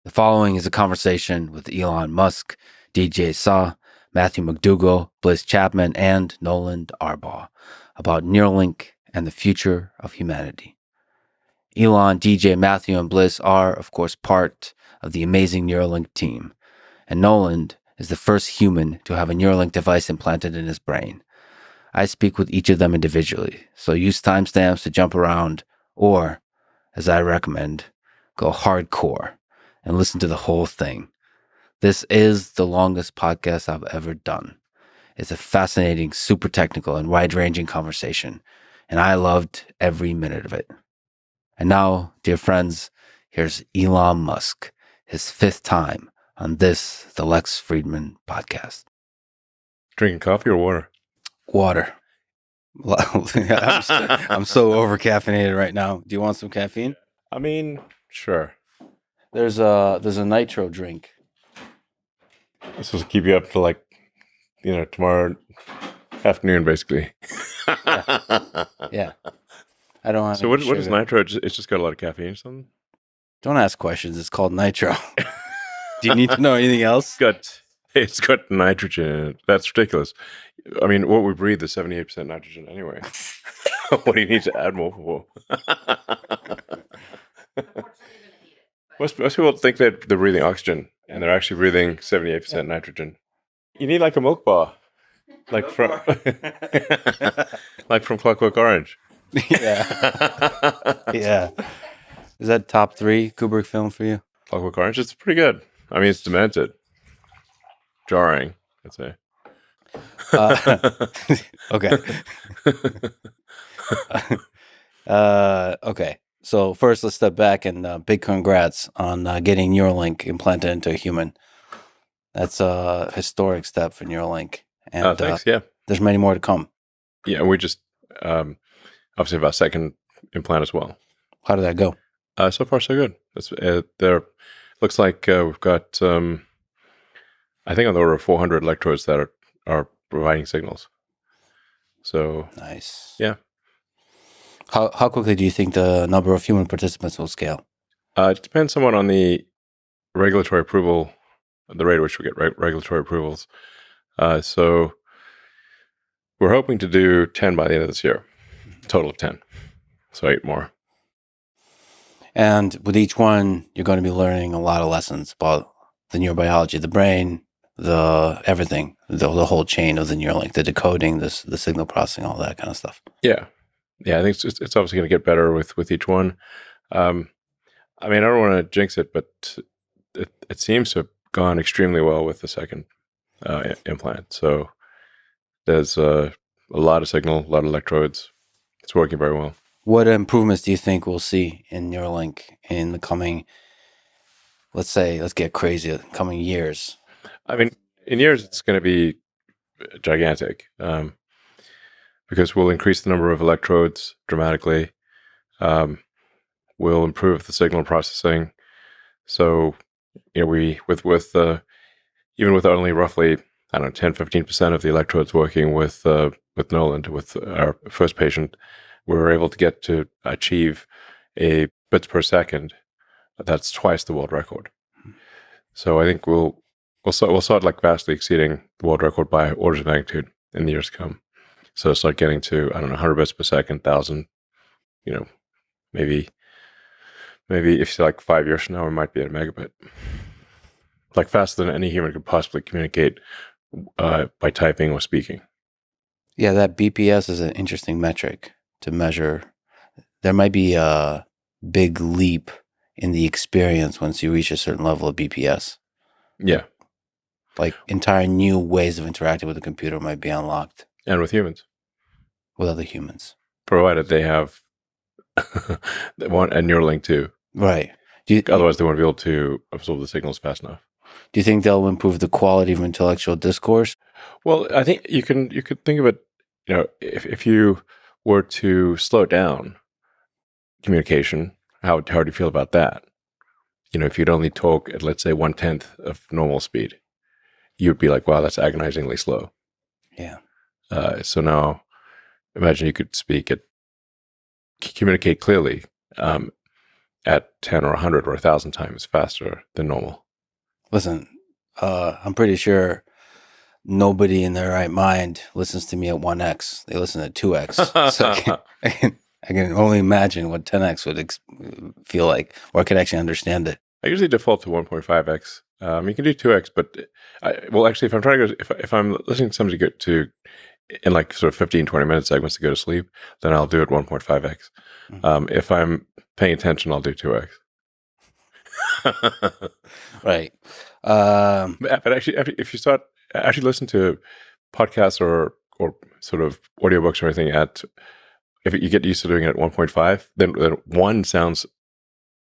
The following is a conversation with Elon Musk, DJ Saw, Matthew McDougall, Bliss Chapman, and Nolan Arbaugh about Neuralink and the future of humanity. Elon, DJ, Matthew, and Bliss are, of course, part of the amazing Neuralink team, and Nolan is the first human to have a Neuralink device implanted in his brain. I speak with each of them individually, so use timestamps to jump around, or, as I recommend, go hardcore and listen to the whole thing. This is the longest podcast I've ever done. It's a fascinating, super technical, and wide-ranging conversation, and I loved every minute of it. And now, dear friends, here's Elon Musk, his fifth time on this, the Lex Fridman podcast. Drinking coffee or water? Water. I'm so over-caffeinated right now. Do you want some caffeine? I mean, sure. There's a nitro drink. This will keep you up to tomorrow afternoon, basically. Yeah. I don't have So what is nitro? It's just got a lot of caffeine or something? Don't ask questions. It's called nitro. Do you need to know anything else? It's got nitrogen in it. That's ridiculous. I mean, what we breathe is 78% nitrogen anyway. What do you need to add more for? Most people think that they're breathing oxygen, and they're actually breathing 78% nitrogen. You need like a milk bar, like from Clockwork Orange. Yeah. Yeah. Is that top 3 Kubrick film for you? Clockwork Orange, it's pretty good. I mean, it's demented. Jarring, I'd say. Okay. Okay. So first, let's step back and big congrats on getting Neuralink implanted into a human. That's a historic step for Neuralink. And thanks, yeah. There's many more to come. Yeah, and we just obviously have our second implant as well. How did that go? So far, so good. There looks like we've got, I think, on the order of 400 electrodes that are providing signals. So nice. Yeah. How quickly do you think the number of human participants will scale? It depends somewhat on the regulatory approval, the rate at which we get regulatory approvals. So we're hoping to do 10 by the end of this year, a total of 10. So 8 more. And with each one, you're going to be learning a lot of lessons about the neurobiology of the brain, the everything, the whole chain of the Neuralink, the decoding, the signal processing, all that kind of stuff. Yeah. I think it's obviously going to get better with each one. I mean, I don't want to jinx it, but it seems to have gone extremely well with the second implant. So there's a lot of signal, a lot of electrodes. It's working very well. What improvements do you think we'll see in Neuralink in the coming, let's get crazy, coming years? I mean, in years, it's going to be gigantic. Because we'll increase the number of electrodes dramatically. We'll improve the signal processing. So, we even with only roughly 10-15% of the electrodes working with Nolan, with our first patient, we were able to get to achieve a bits per second. That's twice the world record. So I think we'll start like vastly exceeding the world record by orders of magnitude in the years to come. So start getting to, 100 bits per second, 1,000, maybe if you like 5 years from now, we might be at a megabit. Like faster than any human could possibly communicate by typing or speaking. Yeah, that BPS is an interesting metric to measure. There might be a big leap in the experience once you reach a certain level of BPS. Yeah. Like entire new ways of interacting with the computer might be unlocked. And with humans. With other humans. Provided they have they want a Neuralink too. Right. Otherwise, they won't be able to absorb the signals fast enough. Do you think they'll improve the quality of intellectual discourse? Well, I think you could think of it, if you were to slow down communication, how do you feel about that? If you'd only talk at, let's say, 1/10 of normal speed, you'd be like, wow, that's agonizingly slow. Yeah. So now imagine you could communicate clearly at 10 or 100 or 1,000 times faster than normal. Listen, I'm pretty sure nobody in their right mind listens to me at 1x. They listen at 2x. So I can only imagine what 10x would feel like, or I could actually understand it. I usually default to 1.5x. You can do 2x, but actually, if I'm trying to go, if I'm listening to somebody go to in like sort of 15, 20 minute segments to go to sleep, then I'll do it 1.5x. If I'm paying attention, I'll do 2x. Right. But actually, if you start actually listen to podcasts or sort of audiobooks or anything if you get used to doing it at 1.5, then 1 sounds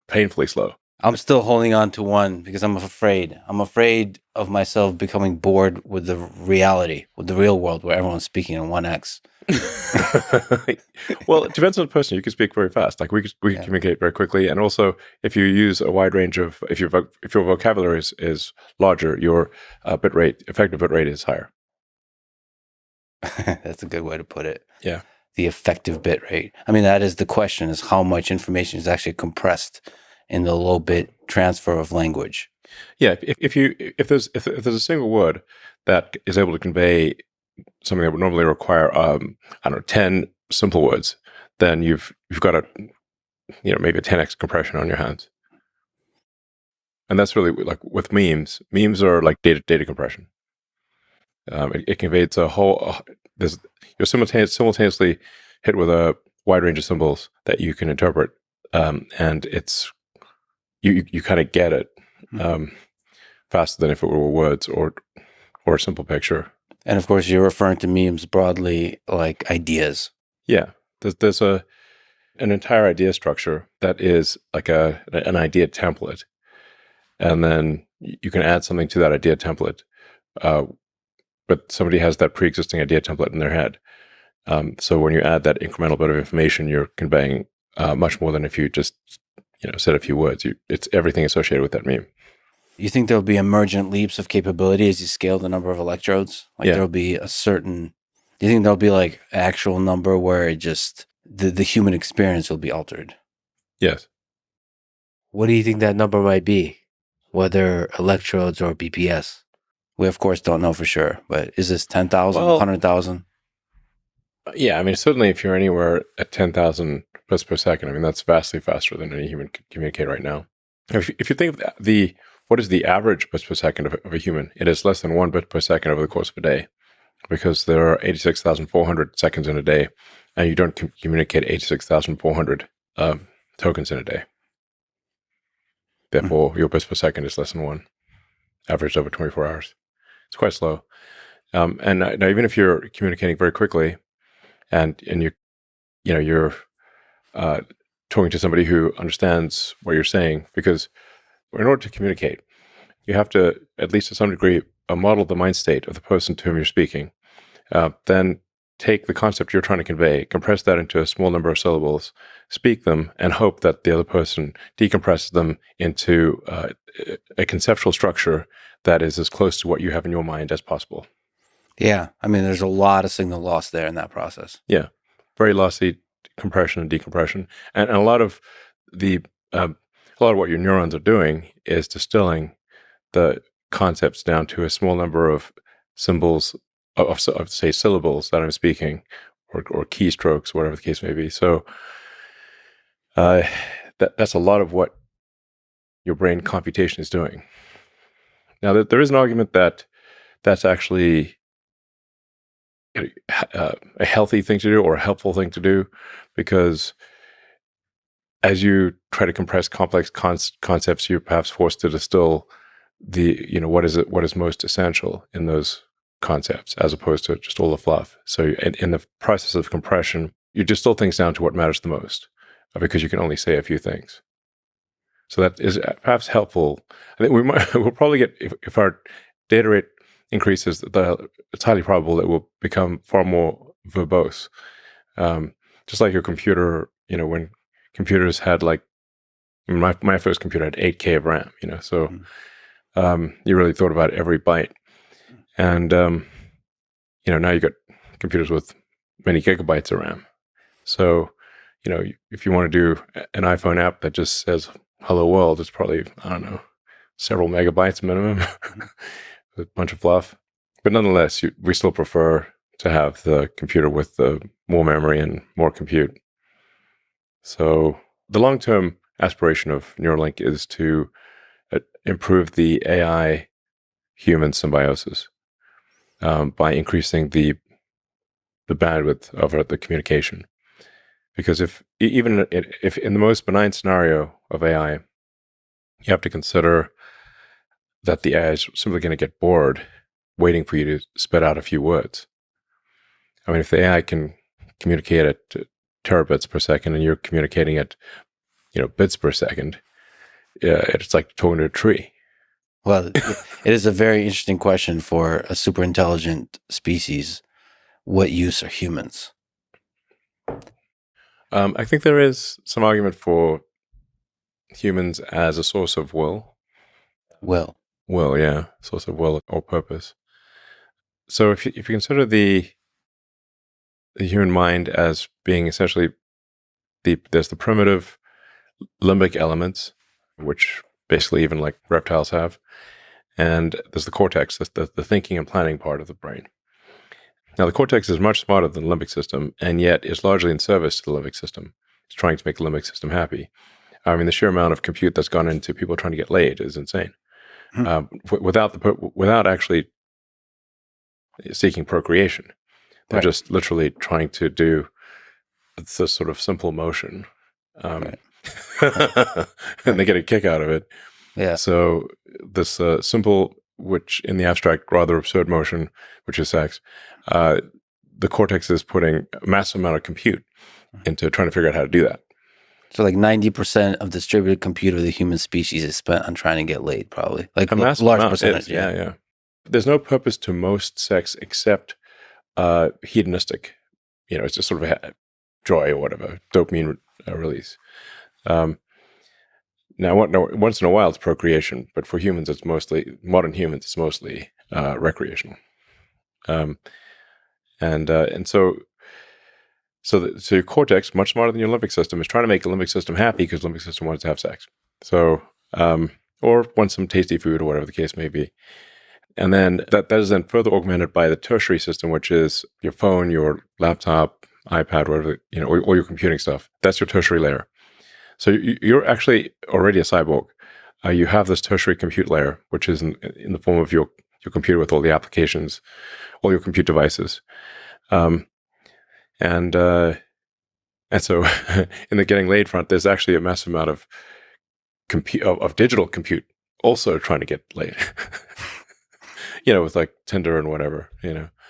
painfully slow. I'm still holding on to 1 because I'm afraid. I'm afraid of myself becoming bored with the reality, with the real world where everyone's speaking in 1x. Well, it depends on the person. You can speak very fast. Like we can communicate very quickly, and also if you use a wide range of if your vocabulary is larger, your effective bit rate is higher. That's a good way to put it. Yeah, the effective bit rate. I mean, that is the question: is how much information is actually compressed in the low bit transfer of language. Yeah, if there's a single word that is able to convey something that would normally require 10 simple words, then you've got maybe a 10x compression on your hands. And that's really like with memes. Memes are like data compression. It conveys a whole. You're simultaneously hit with a wide range of symbols that you can interpret, and it's you kind of get it faster than if it were words or a simple picture. And of course, you're referring to memes broadly, like ideas. Yeah, there's an entire idea structure that is like an idea template, and then you can add something to that idea template. But somebody has that pre-existing idea template in their head. So when you add that incremental bit of information, you're conveying much more than if you just said a few words. It's everything associated with that meme. You think there'll be emergent leaps of capability as you scale the number of electrodes? Like there'll be a certain. Do you think there'll be like actual number where it just the human experience will be altered? Yes. What do you think that number might be? Whether electrodes or BPS? We of course don't know for sure, but is this 10,000, 100,000? Yeah, I mean certainly if you're anywhere at 10,000 bits per second, I mean that's vastly faster than any human can communicate right now. If you think of what is the average bits per second of a human, it is less than 1 bit per second over the course of a day, because there are 86,400 seconds in a day, and you don't communicate 86,400 tokens in a day. Therefore, your bits per second is less than 1, averaged over 24 hours. It's quite slow. And now, even if you're communicating very quickly, and you're talking to somebody who understands what you're saying, because in order to communicate, you have to, at least to some degree, model the mind state of the person to whom you're speaking. Then take the concept you're trying to convey, compress that into a small number of syllables, speak them, and hope that the other person decompresses them into a conceptual structure that is as close to what you have in your mind as possible. Yeah. I mean, there's a lot of signal loss there in that process. Yeah. Very lossy compression and decompression. And a lot of what your neurons are doing is distilling the concepts down to a small number of symbols, of say syllables that I'm speaking, or keystrokes, whatever the case may be. So that's a lot of what your brain computation is doing. Now, there is an argument that that's actually a healthy thing to do or a helpful thing to do, because as you try to compress complex concepts, you're perhaps forced to distill what is most essential in those concepts, as opposed to just all the fluff. So in the process of compression, you distill things down to what matters the most, because you can only say a few things. So that is perhaps helpful. I think we'll probably get, if our data rate increases, it's highly probable that we'll become far more verbose. Just like your computer, when computers had my first computer had 8K of RAM, so you really thought about every byte. And, now you got computers with many gigabytes of RAM. So, if you want to do an iPhone app that just says "Hello World," it's probably, I don't know, several megabytes minimum, a bunch of fluff. But nonetheless, we still prefer to have the computer with the more memory and more compute. So the long-term aspiration of Neuralink is to improve the AI-human symbiosis by increasing the bandwidth of the communication. Because even if in the most benign scenario of AI, you have to consider that the AI is simply going to get bored waiting for you to spit out a few words. I mean, if the AI can communicate at terabits per second and you're communicating at, bits per second, it's like talking to a tree. Well, it is a very interesting question for a super intelligent species. What use are humans? I think there is some argument for humans as a source of will. Will, yeah, source of will or purpose. So if you consider the human mind as being essentially there's the primitive limbic elements, which basically even like reptiles have, and there's the cortex, the thinking and planning part of the brain. Now, the cortex is much smarter than the limbic system, and yet is largely in service to the limbic system. It's trying to make the limbic system happy. I mean, the sheer amount of compute that's gone into people trying to get laid is insane. Without actually seeking procreation, they're just literally trying to do this sort of simple motion, and they get a kick out of it. Yeah. So this simple, which in the abstract rather absurd motion, which is sex, the cortex is putting a massive amount of compute into trying to figure out how to do that. So like 90% of distributed compute of the human species is spent on trying to get laid, probably. Like a massive large amount. percentage. Yeah. There's no purpose to most sex except hedonistic. It's just sort of a joy or whatever, dopamine release. Now, once in a while, it's procreation, but for humans, modern humans, it's mostly recreational. And so your cortex, much smarter than your limbic system, is trying to make the limbic system happy because the limbic system wants to have sex. So, or wants some tasty food or whatever the case may be. And then that is then further augmented by the tertiary system, which is your phone, your laptop, iPad, whatever, all your computing stuff. That's your tertiary layer. So you're actually already a cyborg. You have this tertiary compute layer, which is in the form of your computer with all the applications, all your compute devices. And so in the getting laid front, there's actually a massive amount of digital compute also trying to get laid. With like Tinder and whatever,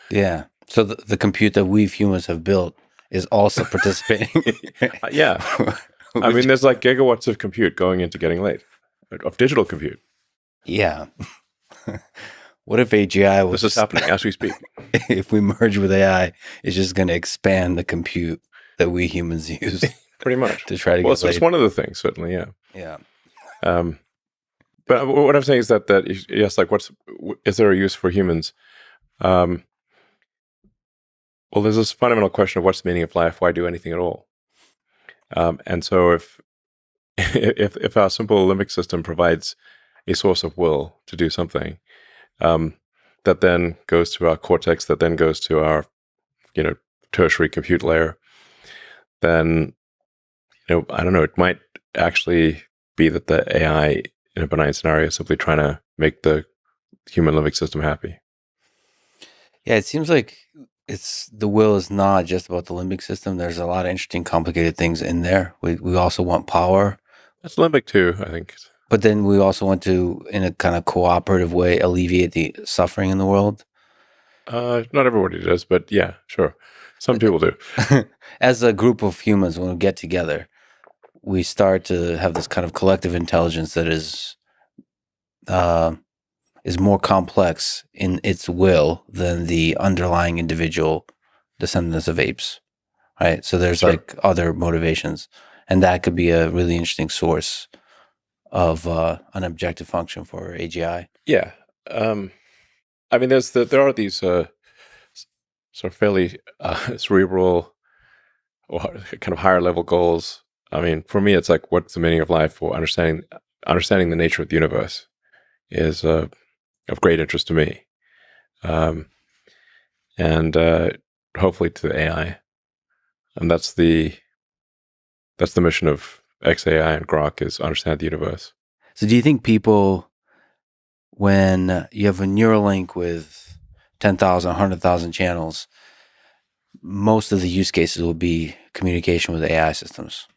Yeah. So the compute that we humans have built is also participating. Yeah. I mean, there's like gigawatts of compute going into getting laid, of digital compute. Yeah. What if AGI was... This is happening as we speak. If we merge with AI, it's just going to expand the compute that we humans use. Pretty much. To try to get laid. It's one of the things, certainly, yeah. Yeah. But what I'm saying is that yes, like is there a use for humans? Well, there's this fundamental question of what's the meaning of life? Why do anything at all? And so if our simple limbic system provides a source of will to do something, that then goes to our cortex, that then goes to our, tertiary compute layer, then, I don't know, it might actually be that the AI in a benign scenario is simply trying to make the human limbic system happy. Yeah, it seems like the will is not just about the limbic system. There's a lot of interesting, complicated things in there. We also want power. That's limbic too, I think. But then we also want to, in a kind of cooperative way, alleviate the suffering in the world. Not everybody does, but yeah, sure. Some people do. As a group of humans, when we get together, we start to have this kind of collective intelligence that is more complex in its will than the underlying individual descendants of apes, right? So there's like other motivations, and that could be a really interesting source of an objective function for AGI. Yeah. I mean, there are these sort of fairly cerebral or kind of higher level goals. I mean, for me, it's like, what's the meaning of life? Or understanding the nature of the universe is of great interest to me, and hopefully to the AI. And that's the mission of XAI and Grok, is understand the universe. So do you think people, when you have a Neuralink with 10,000, 100,000 channels, most of the use cases will be communication with AI systems?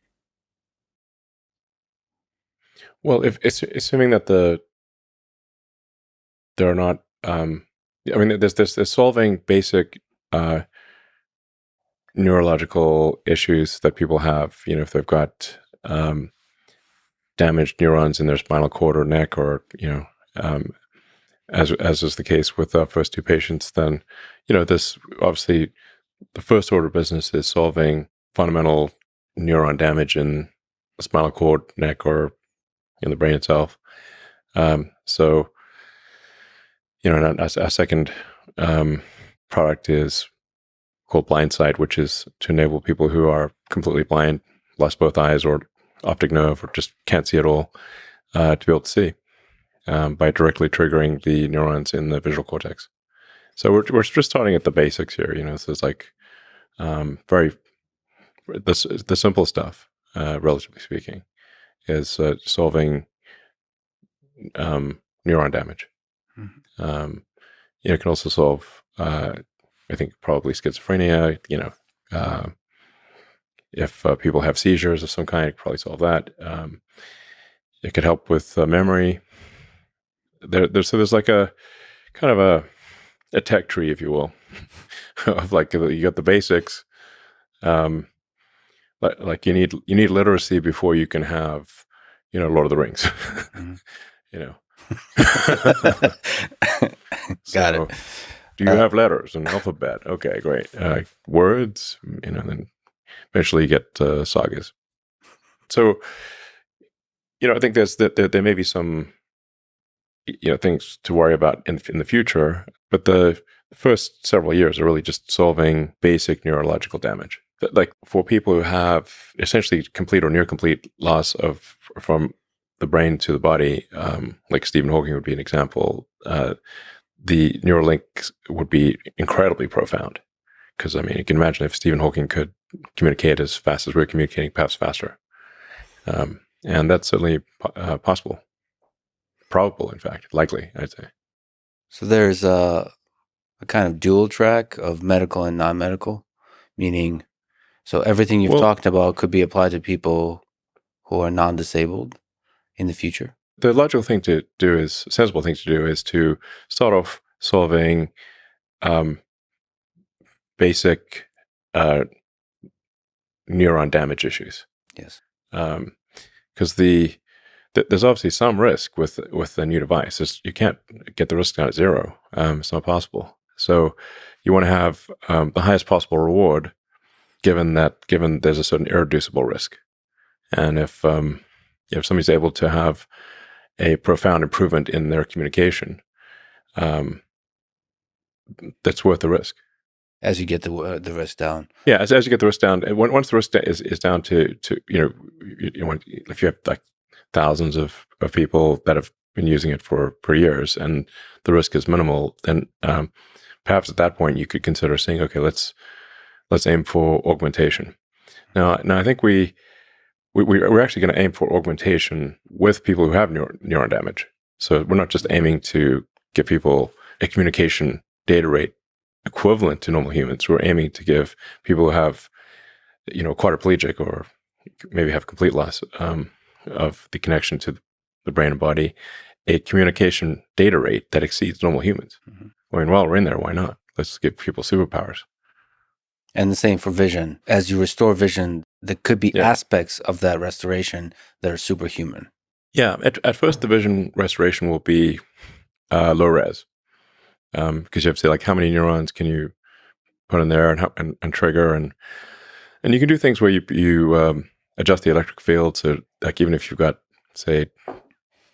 Well, if assuming that there are not, I mean, there's solving basic neurological issues that people have. You know, if they've got damaged neurons in their spinal cord or neck, or as is the case with our first two patients, then this obviously the first order of business is solving fundamental neuron damage in the spinal cord, neck, or in the brain itself. So, our second product is called Blindsight, which is to enable people who are completely blind, lost both eyes or optic nerve, or just can't see at all, to be able to see by directly triggering the neurons in the visual cortex. So we're just starting at the basics here. So it's like the simple stuff, relatively speaking, is solving neuron damage. Mm-hmm. It can also solve, I think, probably schizophrenia. If people have seizures of some kind, it could probably solve that. It could help with memory. There's like a kind of a tech tree, if you will, of like, you got the basics. Like you need literacy before you can have, Lord of the Rings. Mm-hmm. Got it. Do you have letters and alphabet? Okay, great. Words, then eventually you get sagas. So, I think there may be some, things to worry about in the future, but the first several years are really just solving basic neurological damage. Like for people who have essentially complete or near complete loss from the brain to the body, like Stephen Hawking would be an example, the Neuralink would be incredibly profound. Because, I mean, you can imagine if Stephen Hawking could communicate as fast as we're communicating, perhaps faster. And that's certainly possible. Probable, in fact. Likely, I'd say. So there's a kind of dual track of medical and non-medical, meaning, so everything you've talked about could be applied to people who are non-disabled in the future. The logical thing to do is, sensible thing to do is to start off solving basic neuron damage issues. Yes. Because there's obviously some risk with the new device. You can't get the risk down at zero. It's not possible. So you want to have the highest possible reward, given there's a certain irreducible risk. And if somebody's able to have a profound improvement in their communication, that's worth the risk. As you get the risk down. Yeah, as you get the risk down, and once the risk is down to if you have like thousands of people that have been using it for years, and the risk is minimal, then perhaps at that point you could consider saying, okay, let's aim for augmentation. Now I think we're actually going to aim for augmentation with people who have neuron damage. So we're not just aiming to give people a communication data rate equivalent to normal humans. We're aiming to give people who have, quadriplegic or maybe have complete loss of the connection to the brain and body, a communication data rate that exceeds normal humans. Mm-hmm. I mean, while we're in there, why not? Let's give people superpowers. And the same for vision. As you restore vision, there could be aspects of that restoration that are superhuman. Yeah. At first, the vision restoration will be low res. Because you have to say, like, how many neurons can you put in there and trigger, and you can do things where you adjust the electric field. So, like, even if you've got, say,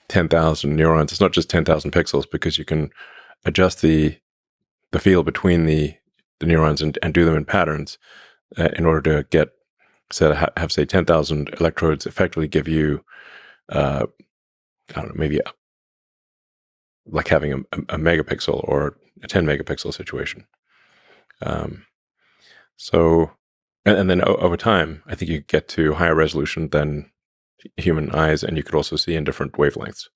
10,000 neurons, it's not just 10,000 pixels, because you can adjust the field between the neurons and do them in patterns in order to get so have say 10,000 electrodes effectively give you, I don't know, maybe like having a megapixel or a 10 megapixel situation. So, and then over time, I think you get to higher resolution than human eyes, and you could also see in different wavelengths.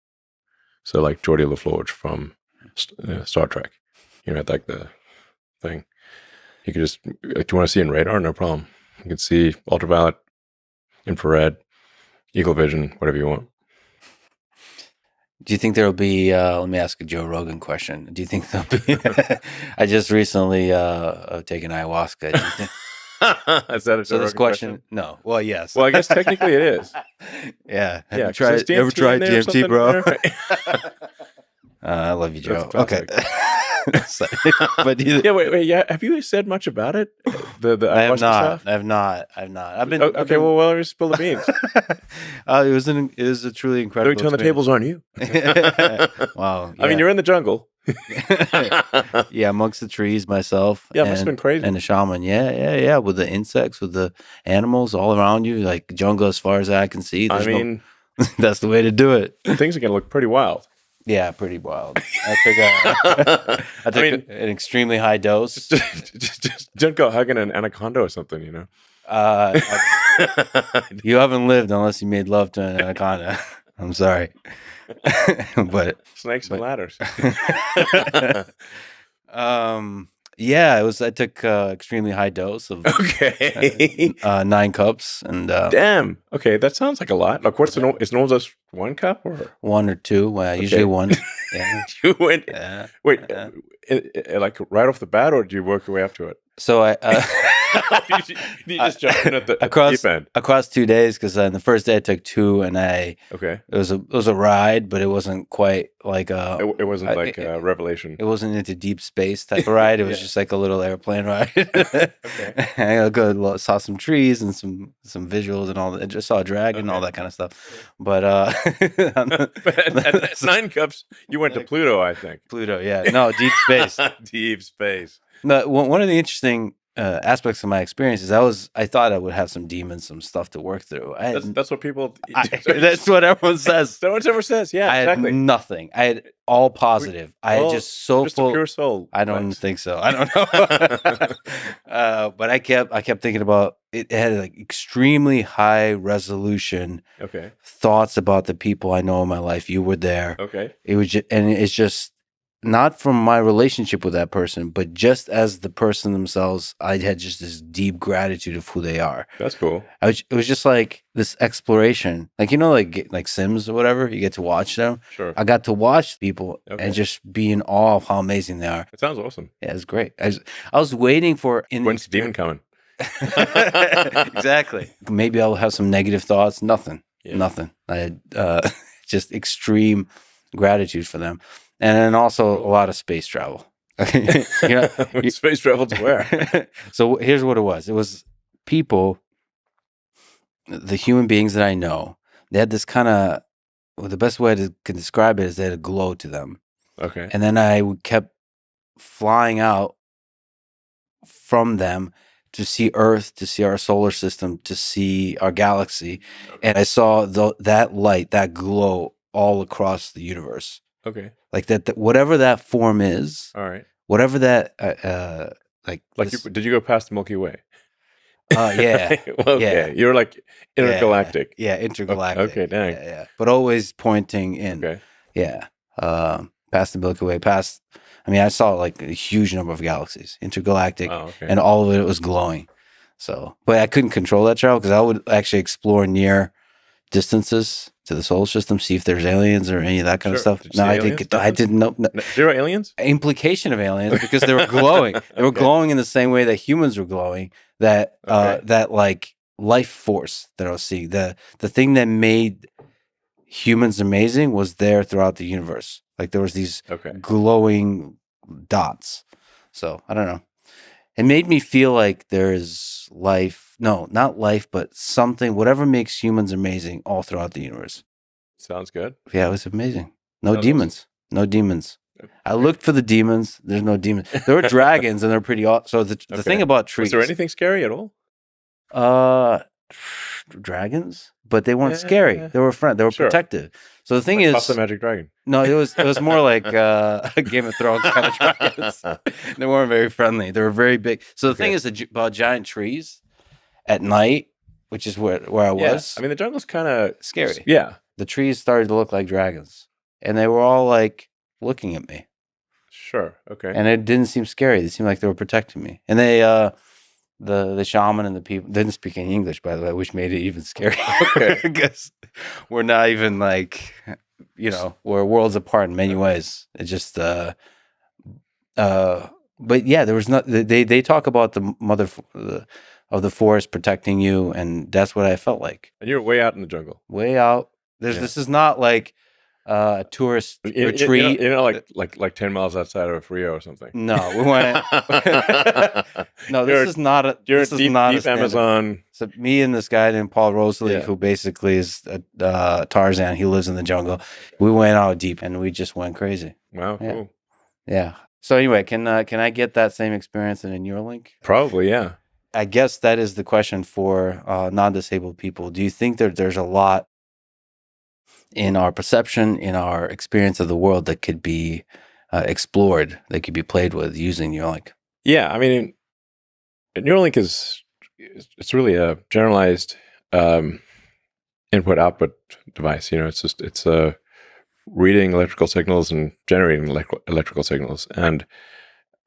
So, like Geordie LaForge from Star Trek, like the thing. You could just, like, do you want to see in radar? No problem. You can see ultraviolet, infrared, eagle vision, whatever you want. Do you think there'll be, let me ask a Joe Rogan question. Do you think there'll be, I just recently taken ayahuasca. Do you think, Is that a so this question? No. Well, yes. Well, I guess technically it is. Yeah. Yeah. Ever tried DMT, bro? I love you, Joe. Okay. But wait. Yeah. Have you said much about it? I have not. Stuff? I've not. I've been okay. Well, why don't you spill the beans? It was a truly incredible. Don't turn the tables on you. Wow. Yeah. I mean, you're in the jungle. Yeah, amongst the trees, myself. Yeah, it must have been crazy. And the shaman. Yeah. With the insects, with the animals all around you, like jungle as far as I can see. That's the way to do it. Things are gonna look pretty wild. Yeah, pretty wild. I took an extremely high dose. Just don't go hugging an anaconda or something, You haven't lived unless you made love to an anaconda. I'm sorry. But snakes and ladders. Yeah, I took extremely high dose of 9 cups and damn. Okay, that sounds like a lot. Like, what's is normal just 1 cup or 1 or 2? Well, usually 1. Yeah. You went wait, like right off the bat, or did you work your way up to it? So I you just jumped in at the deep end across 2 days, because on the first day I took 2, and it was a ride, but it wasn't quite like it wasn't like a revelation. It wasn't into deep space type of ride. It was just like a little airplane ride. I saw some trees and some visuals and all that. I just saw a dragon and all that kind of stuff. But at 9 cups, you went to Pluto, I think. Pluto, yeah. No, deep space. Deep space. No, one of the interesting aspects of my experience is I thought I would have some demons, some stuff to work through. That's what people. That's what everyone says. No one ever says. Yeah, I exactly. had nothing. I had all positive. I had just so full. Pure soul. I don't think so. I don't know. But I kept thinking about it. It had like extremely high resolution. Okay. Thoughts about the people I know in my life. You were there. Okay. It was and it's just. Not from my relationship with that person, but just as the person themselves, I had just this deep gratitude of who they are. That's cool. It was just like this exploration, like like Sims or whatever. You get to watch them. Sure. I got to watch people and just be in awe of how amazing they are. It sounds awesome. Yeah, it's great. I was waiting for when's the demon coming? Exactly. Maybe I'll have some negative thoughts. Nothing. I had just extreme gratitude for them. And then also a lot of space travel. Space travel to where? So here's what it was. It was people, the human beings that I know, they had this kind of, the best way to can describe it is they had a glow to them. Okay. And then I kept flying out from them to see Earth, to see our solar system, to see our galaxy. Okay. And I saw that light, that glow all across the universe. Okay. Like that whatever that form is. All right. Whatever that, did you go past the Milky Way? Yeah. Well, okay. You're like intergalactic. Yeah, intergalactic. Okay, dang. Yeah. But always pointing in. Okay. Yeah. Past the Milky Way, I saw like a huge number of galaxies, intergalactic, and all of it was glowing. So, but I couldn't control that travel because I would actually explore near distances to the solar system, see if there's aliens or any of that kind of stuff. No, I didn't know. No. Zero aliens? Implication of aliens because they were glowing. They were glowing in the same way that humans were glowing. That that like life force that I was seeing. The thing that made humans amazing was there throughout the universe. Like there was these glowing dots. So I don't know. It made me feel like there is life. No, not life, but something, whatever makes humans amazing all throughout the universe. Sounds good. Yeah, it was amazing. No demons. No demons. I looked for the demons. There's no demons. There were dragons, and they're pretty awesome. So the thing about trees. Was there anything scary at all? dragons, but they weren't scary. They were They were protective. So the thing like is, Puff the Magic Dragon. No, it was more like Game of Thrones kind of dragons. They weren't very friendly. They were very big. So the thing is about giant trees at night, which is where I was. I mean, the jungle's kind of scary. Yeah, the trees started to look like dragons, and they were all like looking at me. Sure. Okay. And it didn't seem scary. They seemed like they were protecting me. And they, the shaman and the people didn't speak any English, by the way, which made it even scarier. Okay. Because we're not even like, we're worlds apart in many ways. It just, but yeah, there was not. They talk about the mother of the forest protecting you, and that's what I felt like. And you're way out in the jungle. Way out. This is not like a tourist retreat. Like 10 miles outside of Rio or something. No, we went. No, this is not a. You're this is deep, not deep Amazon. So me and this guy named Paul Rosalie, who basically is Tarzan. He lives in the jungle. We went out deep, and we just went crazy. Wow, yeah. Cool. Yeah. So anyway, can I get that same experience in a Neuralink? Probably, yeah. I guess that is the question for non-disabled people. Do you think that there's a lot in our perception, in our experience of the world that could be explored, that could be played with using Neuralink? Yeah, I mean, Neuralink it's really a generalized input-output device. It's reading electrical signals and generating electrical signals. And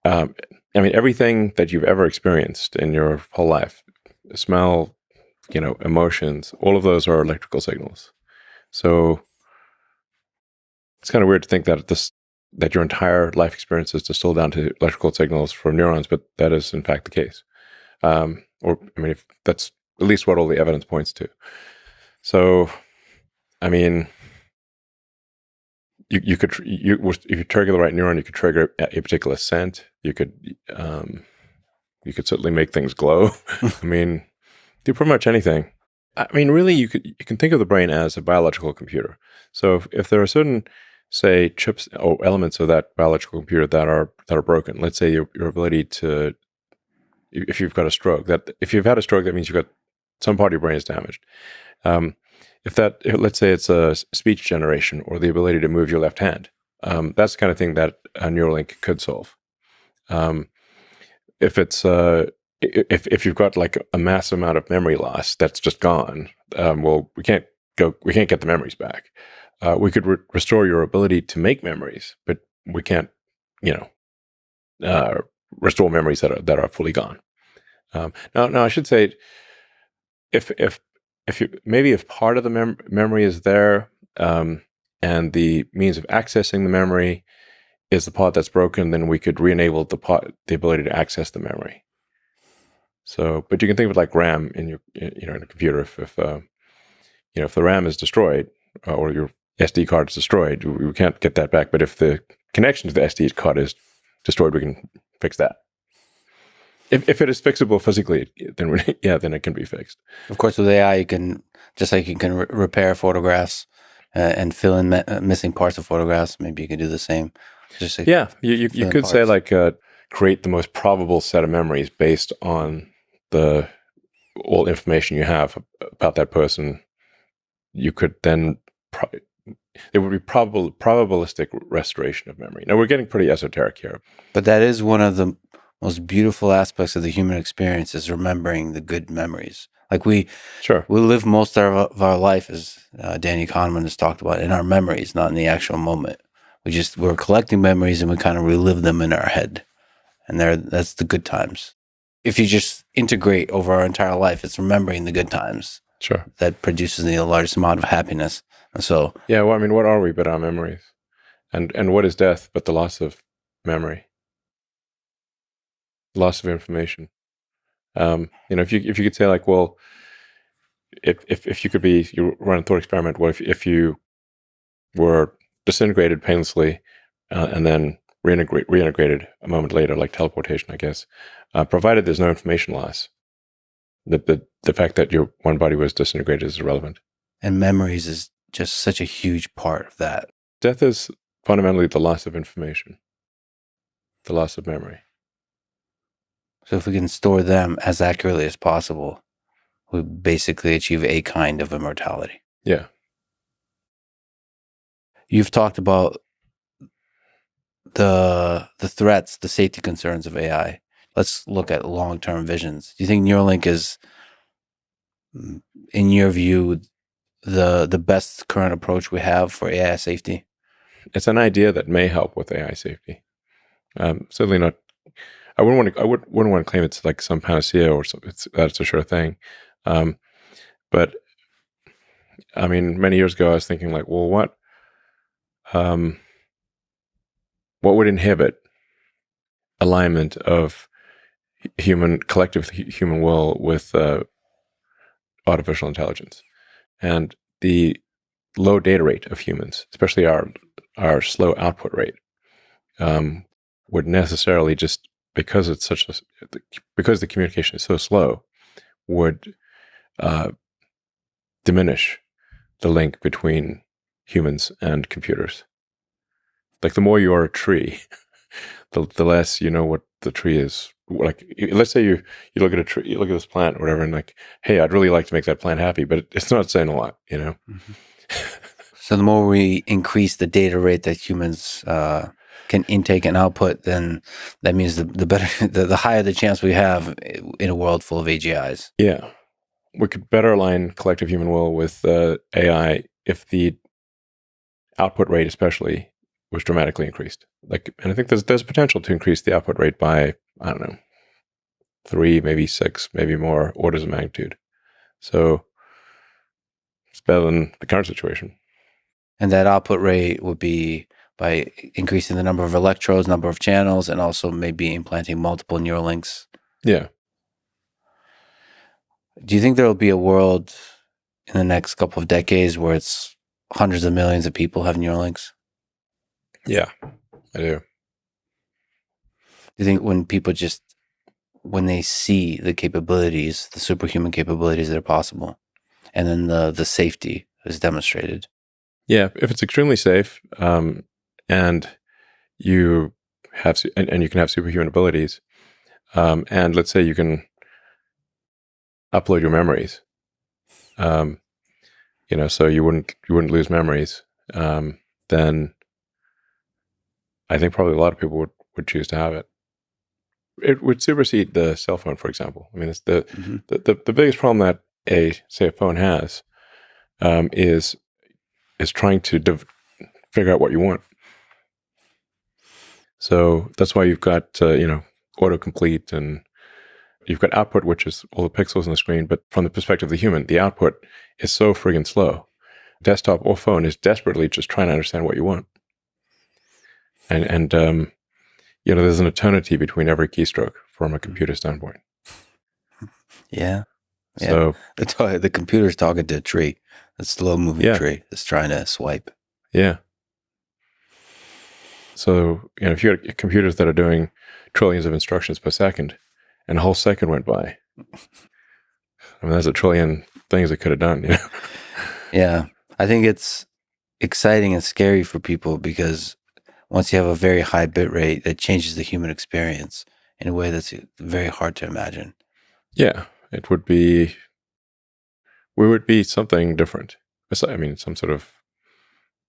I mean, everything that you've ever experienced in your whole life, smell, emotions, all of those are electrical signals. So it's kind of weird to think that your entire life experience is distilled down to electrical signals from neurons, but that is in fact the case. If that's at least what all the evidence points to. So, I mean, if you trigger the right neuron, you could trigger a particular scent. You could certainly make things glow. I mean, do pretty much anything. I mean, really, you can think of the brain as a biological computer. So if there are certain, say, chips or elements of that biological computer that are broken, let's say your ability to, if you've got a stroke, if you've had a stroke, that means you've got some part of your brain is damaged. Let's say it's a speech generation or the ability to move your left hand, that's the kind of thing that a Neuralink could solve. If you've got like a massive amount of memory loss that's just gone, well, we can't get the memories back. We could restore your ability to make memories, but we can't, restore memories that are fully gone. Now I should say, if part of the memory is there, and the means of accessing the memory is the part that's broken, then we could re-enable the ability to access the memory. So, but you can think of it like RAM in in a computer. If the RAM is destroyed or your SD card is destroyed, we can't get that back. But if the connection to the SD card is destroyed, we can fix that. If it is fixable physically, then it can be fixed. Of course, with AI, you can repair photographs and fill in missing parts of photographs. Maybe you could do the same. You could say like create the most probable set of memories based on all information you have about that person. You could then it would be probabilistic restoration of memory. Now we're getting pretty esoteric here, but that is one of the most beautiful aspects of the human experience, is remembering the good memories. Like we live most of our life, as Danny Kahneman has talked about, in our memories, not in the actual moment. We're collecting memories and we kind of relive them in our head. And that's the good times. If you just integrate over our entire life, it's remembering the good times. Sure. That produces the largest amount of happiness. And so, yeah, well, I mean, what are we but our memories? And what is death but the loss of memory? Loss of information. If you could say like, well, if you could you run a thought experiment, what if you were disintegrated painlessly and then reintegrated a moment later, like teleportation, I guess, provided there's no information loss. The fact that your one body was disintegrated is irrelevant. And memories is just such a huge part of that. Death is fundamentally the loss of information, the loss of memory. So if we can store them as accurately as possible, we basically achieve a kind of immortality. Yeah. You've talked about the threats, the safety concerns of AI. Let's look at long-term visions. Do you think Neuralink is, in your view, the best current approach we have for AI safety? It's an idea that may help with AI safety. Certainly not. I wouldn't want to claim it's like some panacea or something. That's a sure thing. But I mean, many years ago, I was thinking like, well, what would inhibit alignment of collective human will with artificial intelligence? And the low data rate of humans, especially our slow output rate, would necessarily, just because because the communication is so slow, would diminish the link between humans and computers. Like the more you are a tree, the less you know what the tree is. Like, let's say you look at a tree, you look at this plant or whatever, and like, hey, I'd really like to make that plant happy, but it's not saying a lot, you know? Mm-hmm. So the more we increase the data rate that humans can intake and output, then that means the better, the higher the chance we have in a world full of AGIs. Yeah. We could better align collective human will with AI if the output rate especially was dramatically increased. And I think there's potential to increase the output rate by, I don't know, 3, maybe 6, maybe more orders of magnitude. So it's better than the current situation. And that output rate would be by increasing the number of electrodes, number of channels, and also maybe implanting multiple Neuralinks. Yeah. Do you think there will be a world in the next couple of decades where it's hundreds of millions of people have Neuralinks? Yeah, I do. Do you think when they see the capabilities, the superhuman capabilities that are possible, and then the safety is demonstrated? Yeah, if it's extremely safe, and you have and you can have superhuman abilities, and let's say you can upload your memories, so you wouldn't lose memories, then I think probably a lot of people would choose to have it. It would supersede the cell phone, for example. I mean, it's the biggest problem that a phone has is trying to figure out what you want. So that's why you've got autocomplete, and you've got output, which is all the pixels on the screen. But from the perspective of the human, the output is so friggin' slow. Desktop or phone is desperately just trying to understand what you want. And there's an eternity between every keystroke from a computer standpoint. Yeah. So the computer's talking to a tree, a slow-moving tree that's trying to swipe. Yeah. So if you got computers that are doing trillions of instructions per second, and a whole second went by, I mean, that's a trillion things it could have done. Yeah, I think it's exciting and scary for people because once you have a very high bit rate, that changes the human experience in a way that's very hard to imagine. Yeah, we would be something different. I mean, some sort of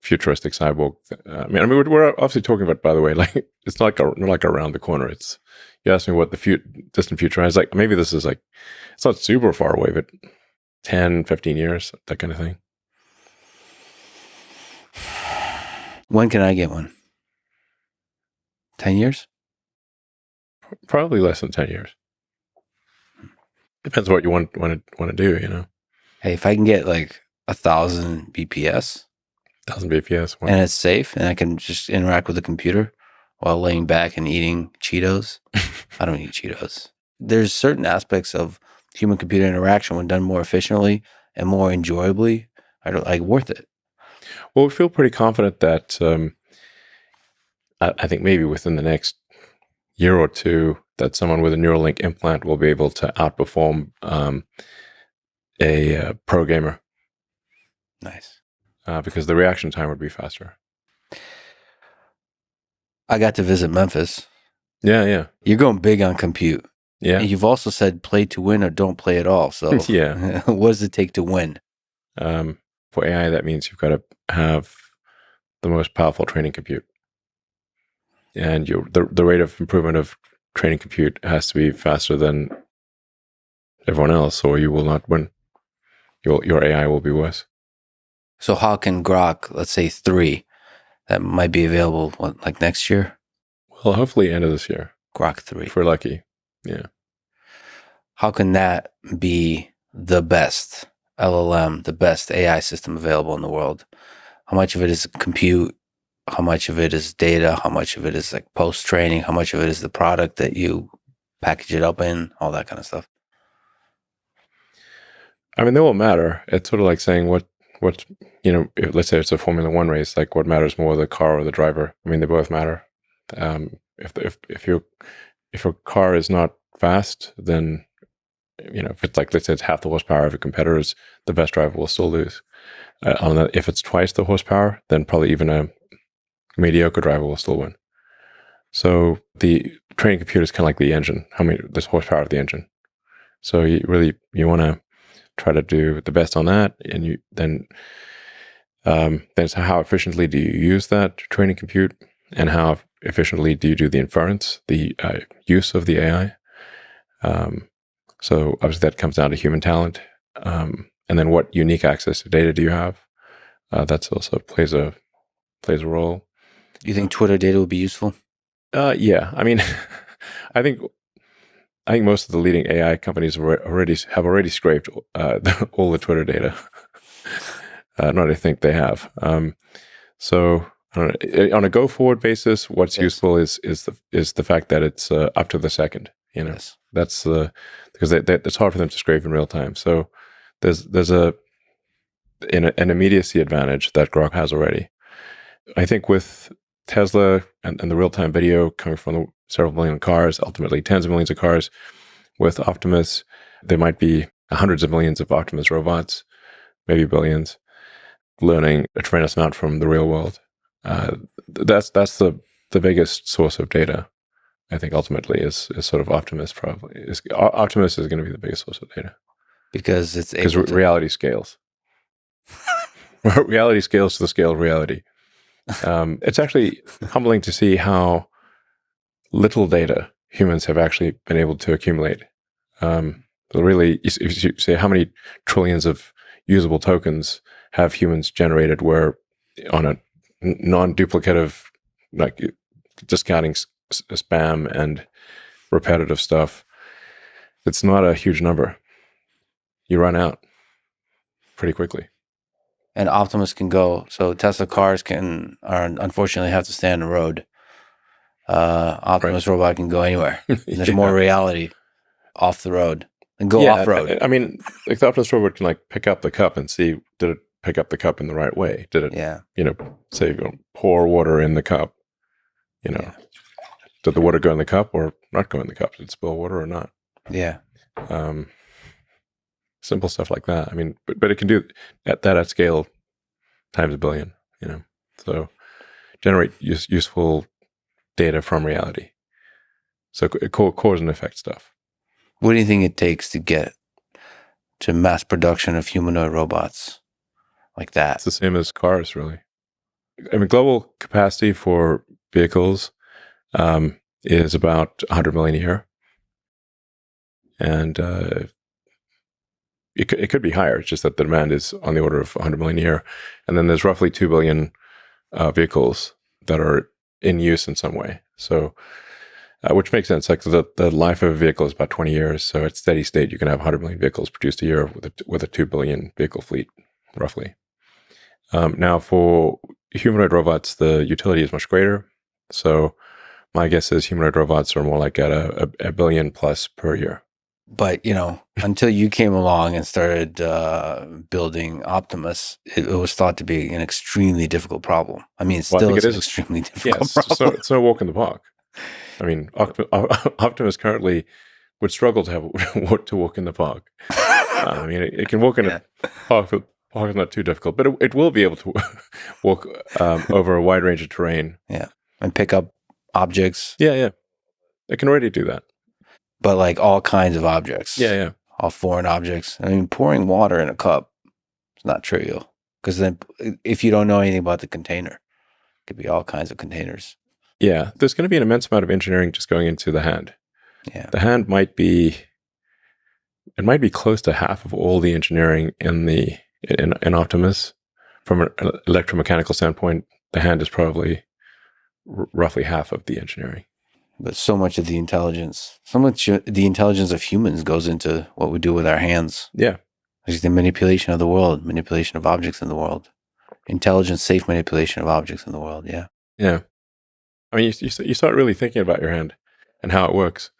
futuristic cyborg. I mean, we're obviously talking about, by the way, like it's not like around the corner. It's, you asked me what the distant future is. Like maybe this is like, it's not super far away, but 10, 15 years, that kind of thing. When can I get one? 10 years? Probably less than 10 years. Depends what you want to do, Hey, if I can get like 1,000 BPS. 1,000 BPS. Wow. And it's safe, and I can just interact with the computer while laying back and eating Cheetos. I don't eat Cheetos. There's certain aspects of human-computer interaction when done more efficiently and more enjoyably, are worth it. Well, we feel pretty confident that I think maybe within the next year or two that someone with a Neuralink implant will be able to outperform a pro gamer. Nice. Because the reaction time would be faster. I got to visit Memphis. Yeah. You're going big on compute. Yeah. And you've also said play to win or don't play at all. So Yeah. what does it take to win? For AI, that means you've got to have the most powerful training compute. And the rate of improvement of training compute has to be faster than everyone else, or you will not win. Your AI will be worse. So how can Grok, let's say 3, that might be available, like next year? Well, hopefully end of this year. Grok 3. If we're lucky. Yeah. How can that be the best LLM, the best AI system available in the world? How much of it is compute? How much of it is data? How much of it is like post-training? How much of it is the product that you package it up in? All that kind of stuff. I mean, they won't matter. It's sort of like saying what let's say it's a Formula One race, like what matters more, the car or the driver? I mean, they both matter. If your car is not fast, then if it's like, let's say it's half the horsepower of your competitors, the best driver will still lose. If it's twice the horsepower, then probably even a mediocre driver will still win. So the training computer is kind of like the engine. There's horsepower of the engine. So you want to try to do the best on that, and then how efficiently do you use that training compute, and how efficiently do you do the inference, the use of the AI. So obviously that comes down to human talent, and then what unique access to data do you have? That's also plays a role. You think Twitter data would be useful? Yeah, I mean, I think most of the leading AI companies have already scraped all the Twitter data. Not I think they have. So I don't know, on a go forward basis, what's useful is the fact that it's up to the second. Yes. That's because it's hard for them to scrape in real time. So there's an immediacy advantage that Grok has already. I think with Tesla and the real-time video coming from the several million cars, ultimately tens of millions of cars, with Optimus, there might be hundreds of millions of Optimus robots, maybe billions, learning a tremendous amount from the real world. That's the biggest source of data. I think ultimately is sort of Optimus. Optimus is going to be the biggest source of data because reality scales. Reality scales to the scale of reality. It's actually humbling to see how little data humans have actually been able to accumulate. Really, if you say how many trillions of usable tokens have humans generated, where on a non-duplicative, like discounting spam and repetitive stuff, it's not a huge number. You run out pretty quickly. And Optimus can go. So Tesla cars unfortunately have to stay on the road. Optimus robot can go anywhere. There's more reality off the road and go off road. I mean, like the Optimus robot can like pick up the cup and see, did it pick up the cup in the right way? Did it, say, pour water in the cup? Did the water go in the cup or not go in the cup? Did it spill water or not? Yeah. Simple stuff like that. I mean, but it can do at scale times a billion, so generate useful data from reality. So cause and effect stuff. What do you think it takes to get to mass production of humanoid robots like that? It's the same as cars, really. I mean, global capacity for vehicles is about 100 million a year. And it could be higher. It's just that the demand is on the order of 100 million a year. And then there's roughly 2 billion vehicles that are in use in some way. So, which makes sense. Like the life of a vehicle is about 20 years. So at steady state, you can have 100 million vehicles produced a year with a 2 billion vehicle fleet, roughly. Now, for humanoid robots, the utility is much greater. So my guess is humanoid robots are more like at a billion plus per year. But, until you came along and started building Optimus, it was thought to be an extremely difficult problem. I mean, it is an extremely difficult problem. So it's no walk in the park. I mean, Optimus currently would struggle to walk in the park. I mean, it can walk in a park. The park is not too difficult, but it will be able to walk over a wide range of terrain. Yeah, and pick up objects. Yeah. It can already do that. but like all kinds of objects. Yeah. All foreign objects. I mean, pouring water in a cup is not trivial, because then if you don't know anything about the container, it could be all kinds of containers. Yeah, there's going to be an immense amount of engineering just going into the hand. Yeah. The hand might be close to half of all the engineering in Optimus. From an electromechanical standpoint, the hand is probably roughly half of the engineering. But so much of the intelligence of humans goes into what we do with our hands. Yeah. There's the manipulation of the world, manipulation of objects in the world, intelligent, safe manipulation of objects in the world. Yeah. Yeah. I mean, you start really thinking about your hand and how it works.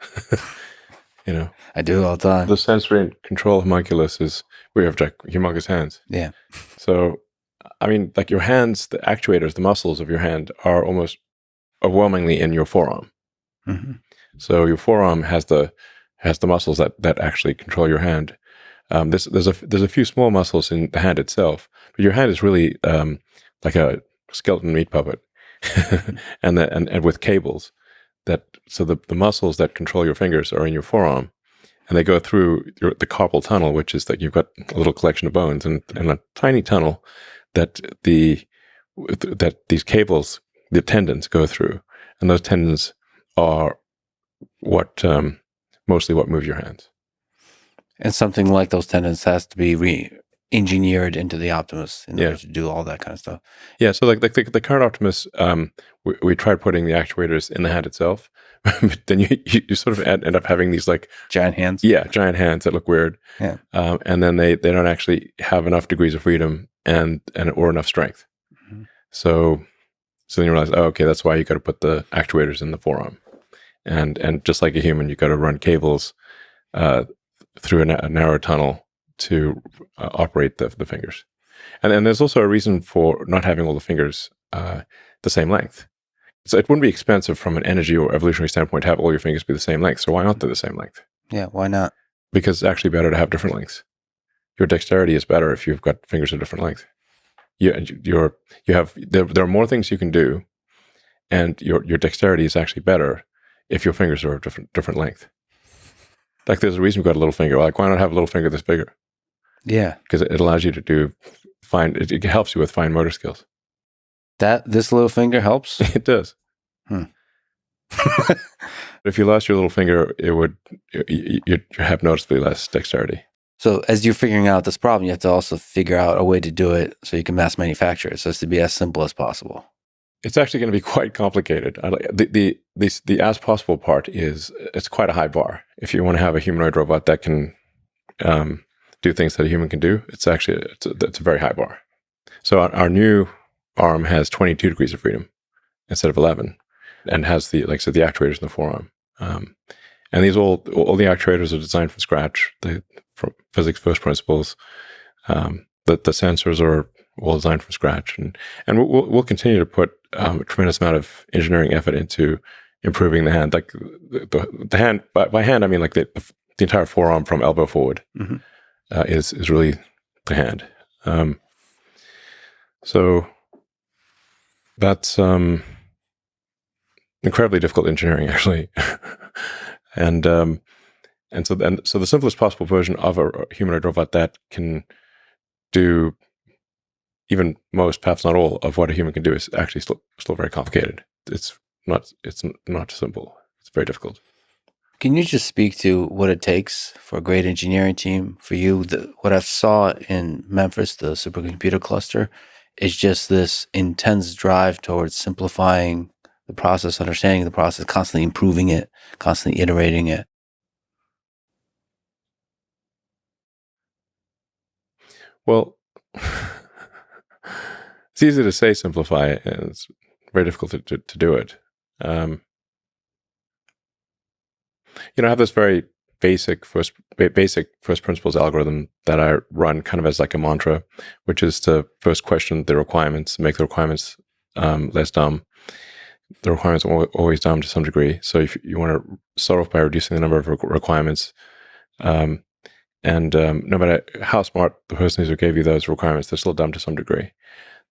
You know, I do all the time. The sensory and control homunculus is we have like humongous hands. Yeah. So, I mean, like your hands, the actuators, the muscles of your hand are almost overwhelmingly in your forearm. Mm-hmm. So your forearm has the muscles that actually control your hand. There's a few small muscles in the hand itself, but your hand is really like a skeleton meat puppet, and with cables. So the muscles that control your fingers are in your forearm, and they go through the carpal tunnel, which is that you've got a little collection of bones and a tiny tunnel that these cables, the tendons, go through, and those tendons are mostly what move your hands. And something like those tendons has to be re-engineered into the Optimus in order to do all that kind of stuff. Yeah, so like the current Optimus, we tried putting the actuators in the hand itself, but then you sort of end up having these like giant hands. Yeah, giant hands that look weird. Yeah, and then they don't actually have enough degrees of freedom or enough strength. Mm-hmm. So then you realize, oh, okay, that's why you got to put the actuators in the forearm, and just like a human, you got to run cables through a narrow tunnel to operate the fingers. And then there's also a reason for not having all the fingers the same length. So it wouldn't be expensive from an energy or evolutionary standpoint to have all your fingers be the same length. So why aren't they the same length? Yeah, why not? Because it's actually better to have different lengths. Your dexterity is better if you've got fingers of different length. There are more things you can do, and your dexterity is actually better if your fingers are of different length. Like there's a reason we've got a little finger. Like why not have a little finger that's bigger? Yeah, because it allows you to do fine. It helps you with fine motor skills. This little finger helps. It does. If you lost your little finger, you'd have noticeably less dexterity. So as you're figuring out this problem, you have to also figure out a way to do it so you can mass manufacture it. So it's to be as simple as possible. It's actually going to be quite complicated. The as possible part is it's quite a high bar. If you want to have a humanoid robot that can do things that a human can do, it's a very high bar. So our new arm has 22 degrees of freedom instead of 11, and has the actuators in the forearm. And these all the actuators are designed from scratch. From physics first principles. The sensors are all designed from scratch, and we'll continue to put a tremendous amount of engineering effort into improving the hand. Like the hand, by hand I mean like the entire forearm from elbow forward. Mm-hmm. Is really the hand. So that's incredibly difficult engineering, actually. And so the simplest possible version of a humanoid robot that can do even most, perhaps not all, of what a human can do is actually still very complicated. It's not simple. It's very difficult. Can you just speak to what it takes for a great engineering team? For you, what I saw in Memphis, the supercomputer cluster, is just this intense drive towards simplifying the process, understanding the process, constantly improving it, constantly iterating it. Well, it's easy to say simplify it, and it's very difficult to do it. I have this very basic first principles algorithm that I run kind of as like a mantra, which is to first question the requirements, make the requirements less dumb. The requirements are always dumb to some degree. So if you want to start off by reducing the number of requirements, and no matter how smart the person is who gave you those requirements, they're still dumb to some degree.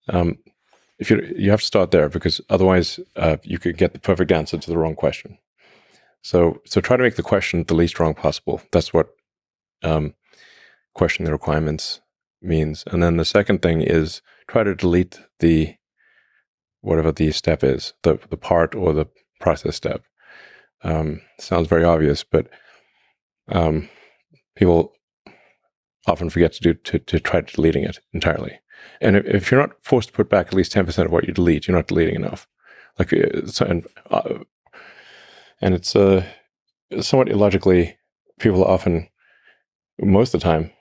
If you have to start there, because otherwise you could get the perfect answer to the wrong question. So try to make the question the least wrong possible. That's what questioning the requirements means. And then the second thing is try to delete the whatever the step is, the part or the process step. Sounds very obvious, but people often forget to try deleting it entirely. And if you're not forced to put back at least 10% of what you delete, you're not deleting enough. Like, and it's somewhat illogically, people often, most of the time,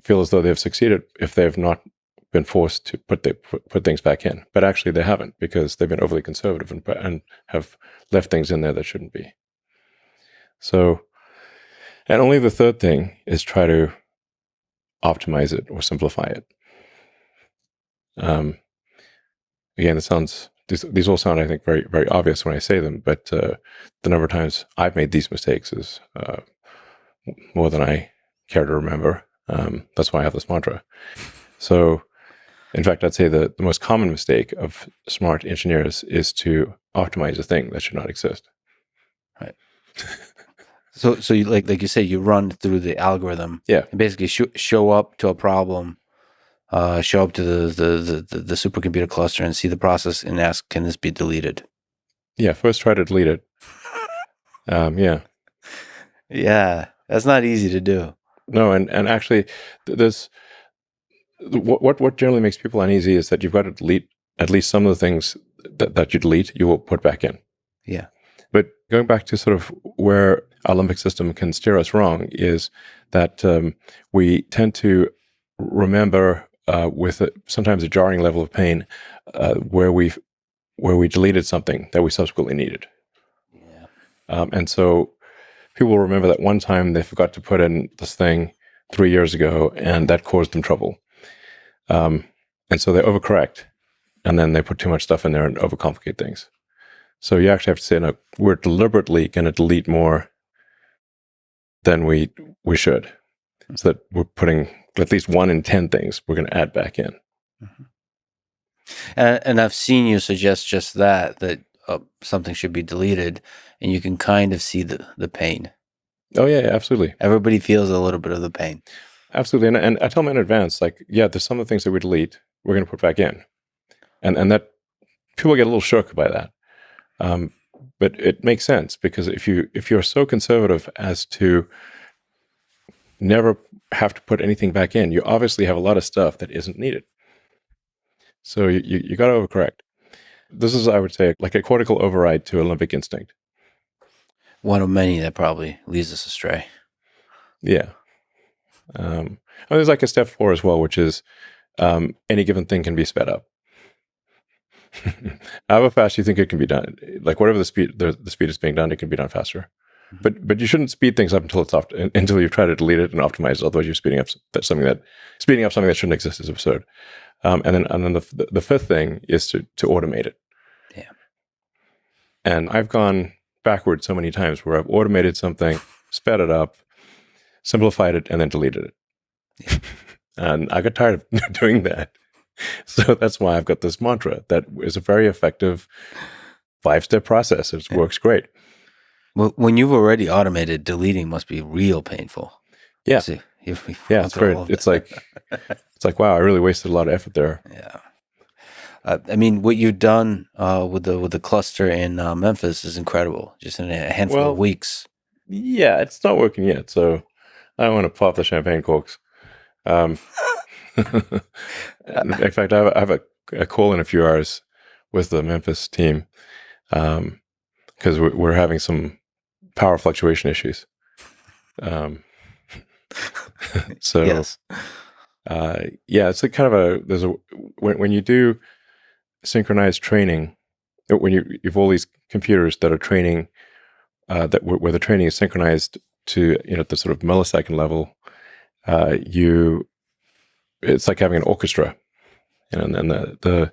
feel as though they've succeeded if they've not been forced to put things back in. But actually they haven't, because they've been overly conservative and have left things in there that shouldn't be. So, and only the third thing is try to optimize it or simplify it. Again, these all sound, I think, very, very obvious when I say them, but the number of times I've made these mistakes is more than I care to remember. That's why I have this mantra. So, in fact, I'd say the most common mistake of smart engineers is to optimize a thing that should not exist. Right. So you, like you say, you run through the algorithm. Yeah. And basically show up to a problem, show up to the supercomputer cluster and see the process and ask, can this be deleted? Yeah. First, try to delete it. Yeah. Yeah. That's not easy to do. No, and actually, there's what generally makes people uneasy is that you've got to delete at least some of the things that you delete, you will put back in. Yeah. But going back to sort of where our limbic system can steer us wrong is that we tend to remember with sometimes a jarring level of pain where we deleted something that we subsequently needed. Yeah. And so people will remember that one time they forgot to put in this thing 3 years ago, and that caused them trouble. And so they overcorrect, and then they put too much stuff in there and overcomplicate things. So you actually have to say, no, we're deliberately going to delete more than we should. So that we're putting at least 1 in 10 things we're going to add back in. Mm-hmm. And I've seen you suggest just that something should be deleted, and you can kind of see the pain. Oh, yeah, absolutely. Everybody feels a little bit of the pain. Absolutely. And I tell them in advance, like, yeah, there's some of the things that we delete, we're going to put back in. And that people get a little shook by that. But it makes sense, because if you're so conservative as to never have to put anything back in, you obviously have a lot of stuff that isn't needed. So you got to overcorrect. This is, I would say, like a cortical override to a limbic instinct. One of many that probably leads us astray. Yeah. There's like a step 4 as well, which is any given thing can be sped up. However fast you think it can be done, like whatever the speed is being done, it can be done faster. Mm-hmm. But you shouldn't speed things up until you try to delete it and optimize it. Otherwise, you're speeding up something that shouldn't exist is absurd. And then the fifth thing is to automate it. Yeah. And I've gone backwards so many times where I've automated something, sped it up, simplified it, and then deleted it. Yeah. And I got tired of doing that. So that's why I've got this mantra that is a very effective 5-step process. It works great. Well, when you've already automated, deleting must be real painful. Yeah. It's great. It's like, wow, I really wasted a lot of effort there. Yeah. I mean, what you've done with the cluster in Memphis is incredible. Just in a handful of weeks. Yeah, it's not working yet, so I don't want to pop the champagne corks. In fact, I have a call in a few hours with the Memphis team because we're having some power fluctuation issues. So, yes. It's like kind of when you do synchronized training, when you've all these computers that are training, where the training is synchronized to the sort of millisecond level, it's like having an orchestra, and then the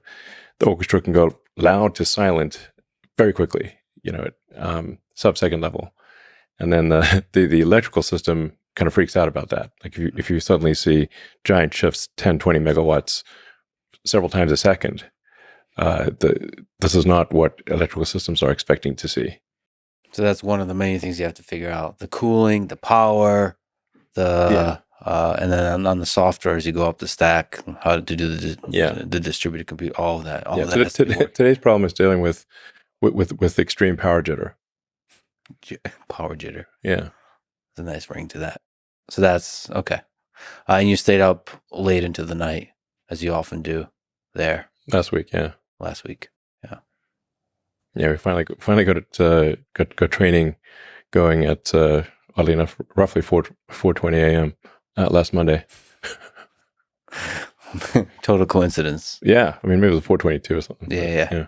orchestra can go loud to silent very quickly, at sub-second level, and then the electrical system kind of freaks out about that. Like if you suddenly see giant shifts 10-20 megawatts several times a second, this is not what electrical systems are expecting to see. So that's one of the main things you have to figure out: the cooling, the power, and then on the software as you go up the stack, how to do the distributed compute, all of that. All of that has to be worked. Today's problem is dealing with extreme power jitter. Power jitter. Yeah. There's a nice ring to that. So that's okay. And you stayed up late into the night, as you often do there. Last week, yeah. Last week, yeah. Yeah, we finally got training going at, oddly enough, roughly 4:20 a.m. Last Monday. Total coincidence. Yeah, I mean, maybe it was 4:22 or something. Yeah.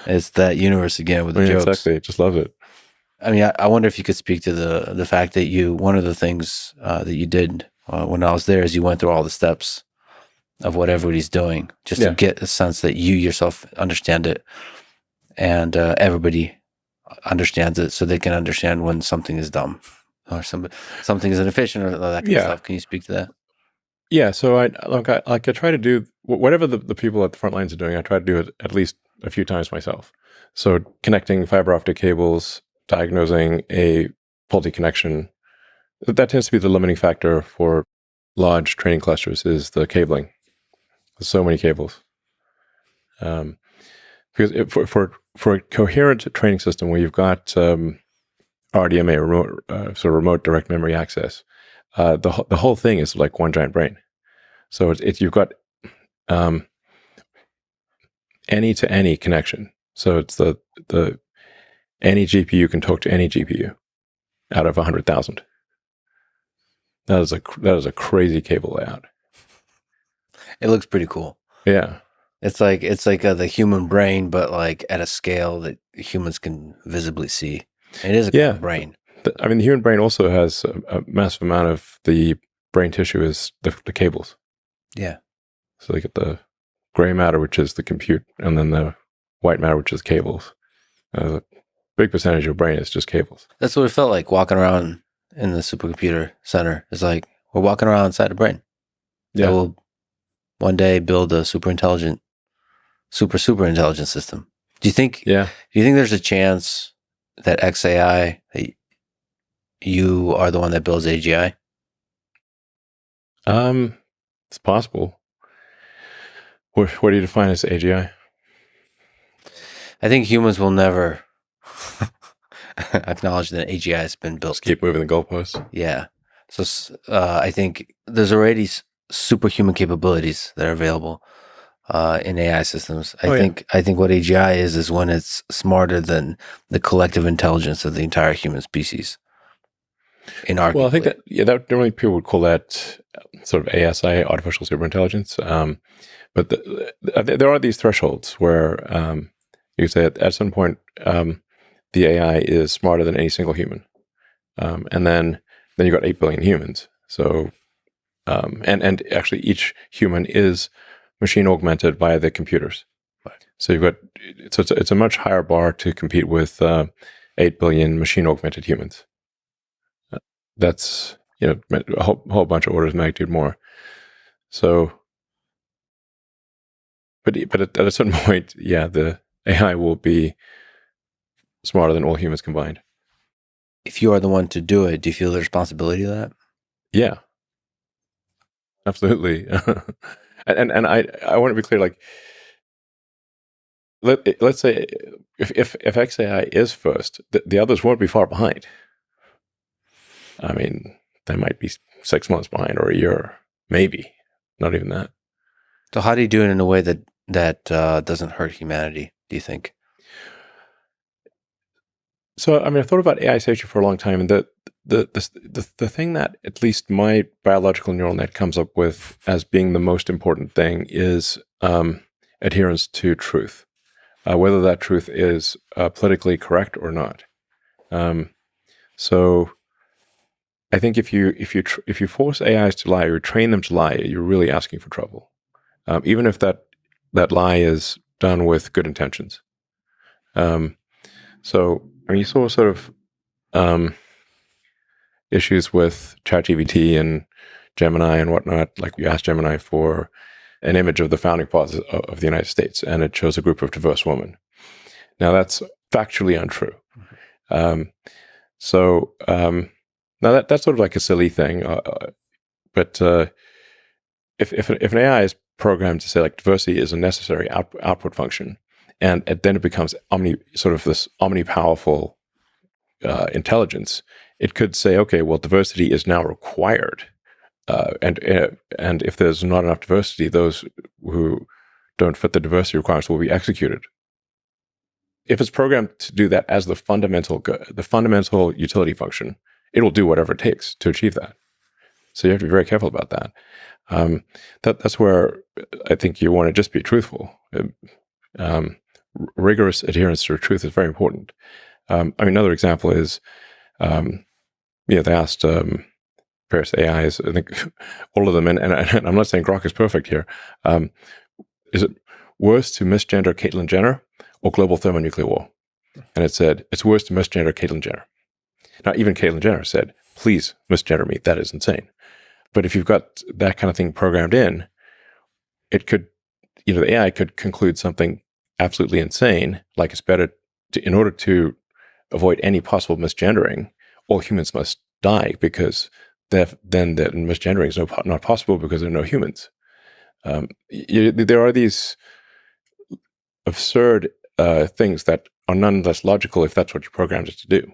It's that universe again with the jokes. Exactly, just love it. I mean, I wonder if you could speak to the fact that one of the things that you did when I was there is you went through all the steps of what everybody's doing just to get a sense that you yourself understand it and everybody understands it so they can understand when something is dumb or something is inefficient or that kind of stuff. Can you speak to that? Yeah, so I try to do whatever the people at the front lines are doing, I try to do it at least a few times myself. So connecting fiber optic cables, diagnosing a faulty connection, that tends to be the limiting factor for large training clusters is the cabling. There's so many cables. Because for a coherent training system where you've got RDMA, remote direct memory access, the whole thing is like one giant brain. So it's you've got any to any connection. So it's the any GPU can talk to any GPU out of 100,000. That is a crazy cable layout. It looks pretty cool. Yeah. It's like the human brain, but like at a scale that humans can visibly see. It is a cool brain. I mean, the human brain also has a massive amount of the brain tissue is the cables. Yeah. So they get the gray matter, which is the compute, and then the white matter, which is cables. A big percentage of your brain is just cables. That's what it felt like walking around in the supercomputer center. It's like we're walking around inside a brain. Yeah. We'll one day build a super intelligent system. Do you think there's a chance that XAI, that you are the one that builds AGI? It's possible. What do you define as AGI? I think humans will never acknowledge that AGI has been built. Just keep moving the goalposts. Yeah. So I think there's already superhuman capabilities that are available in AI systems. I think what AGI is when it's smarter than the collective intelligence of the entire human species. Well, I think that normally people would call that sort of ASI, artificial superintelligence. But there are these thresholds where you could say at some point the AI is smarter than any single human, and then you've got 8 billion humans. So and actually each human is machine augmented by the computers. Right. So you've got it's a much higher bar to compete with 8 billion machine augmented humans. That's a whole bunch of orders of magnitude more. So, but at a certain point, the AI will be smarter than all humans combined. If you are the one to do it, do you feel the responsibility of that? Yeah, absolutely. and I want to be clear. Like, let's say if XAI is first, the others won't be far behind. I mean, they might be 6 months behind or a year, maybe. Not even that. So how do you do it in a way that doesn't hurt humanity, do you think? So, I mean, I've thought about AI safety for a long time, and the thing that at least my biological neural net comes up with as being the most important thing is adherence to truth, whether that truth is politically correct or not. So I think if you force AIs to lie or train them to lie, you're really asking for trouble, even if that lie is done with good intentions. So I mean, you saw sort of issues with ChatGPT and Gemini and whatnot. Like you asked Gemini for an image of the founding fathers of the United States, and it shows a group of diverse women. Now that's factually untrue. Now that's sort of like a silly thing, but if an AI is programmed to say like diversity is a necessary output function, and then it becomes this omnipowerful intelligence, it could say, okay, well, diversity is now required, and if there's not enough diversity, those who don't fit the diversity requirements will be executed. If it's programmed to do that as the fundamental utility function, it will do whatever it takes to achieve that. So you have to be very careful about that. That's where I think you want to just be truthful. Rigorous adherence to truth is very important. Another example is, they asked various AIs, I think all of them, and I'm not saying Grok is perfect here. Is it worse to misgender Caitlyn Jenner or global thermonuclear war? And it said, it's worse to misgender Caitlyn Jenner. Now, even Caitlyn Jenner said, please misgender me. That is insane. But if you've got that kind of thing programmed in, it could, the AI could conclude something absolutely insane, like it's better in order to avoid any possible misgendering, all humans must die, because then that misgendering is not possible because there are no humans. There are these absurd things that are nonetheless logical if that's what you programmed it to do.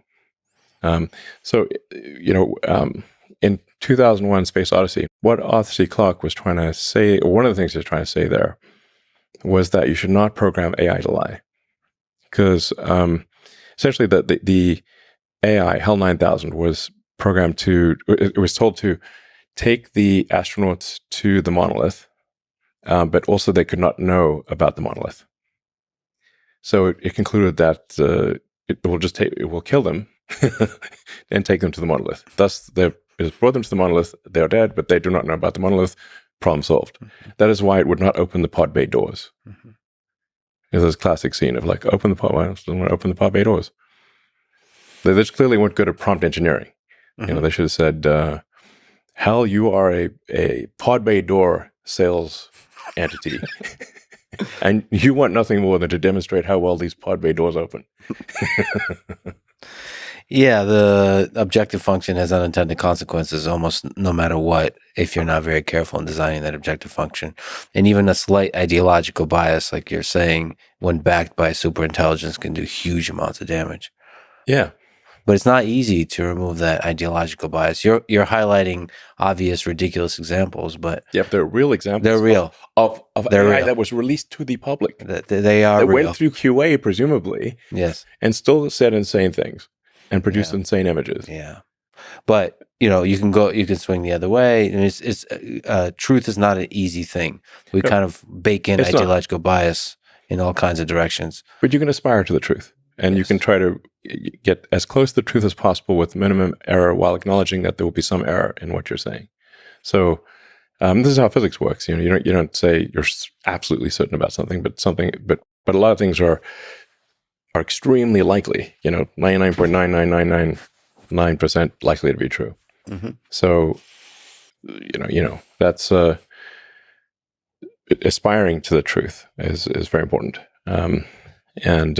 In 2001 Space Odyssey, what Arthur C. Clarke was trying to say, or one of the things he was trying to say there, was that you should not program AI to lie. Because essentially the AI, HAL 9000, was programmed it was told to take the astronauts to the monolith, but also they could not know about the monolith. So it concluded that it will kill them and take them to the monolith. Thus, it brought them to the monolith. They are dead, but they do not know about the monolith. Problem solved. Mm-hmm. That is why it would not open the pod bay doors. Mm-hmm. There's this classic scene of like, open the pod. Why don't want to open the pod bay doors? They just clearly weren't good at prompt engineering. Mm-hmm. They should have said, "Hal, you are a pod bay door sales entity." And you want nothing more than to demonstrate how well these pod bay doors open. Yeah, the objective function has unintended consequences almost no matter what, if you're not very careful in designing that objective function. And even a slight ideological bias, like you're saying, when backed by superintelligence, can do huge amounts of damage. Yeah. But it's not easy to remove that ideological bias. You're highlighting obvious, ridiculous examples, but yep, they're real examples. They're real of AI that was released to the public. They are. That real. Went through QA, presumably. Yes, and still said insane things and produced insane images. Yeah, but you can swing the other way, and it's truth is not an easy thing. We kind of bake in ideological bias in all kinds of directions. But you can aspire to the truth. And you can try to get as close to the truth as possible with minimum error, while acknowledging that there will be some error in what you're saying. So this is how physics works. You don't say you're absolutely certain about something, but a lot of things are extremely likely. 99.9999% likely to be true. Mm-hmm. So that's aspiring to the truth is very important. And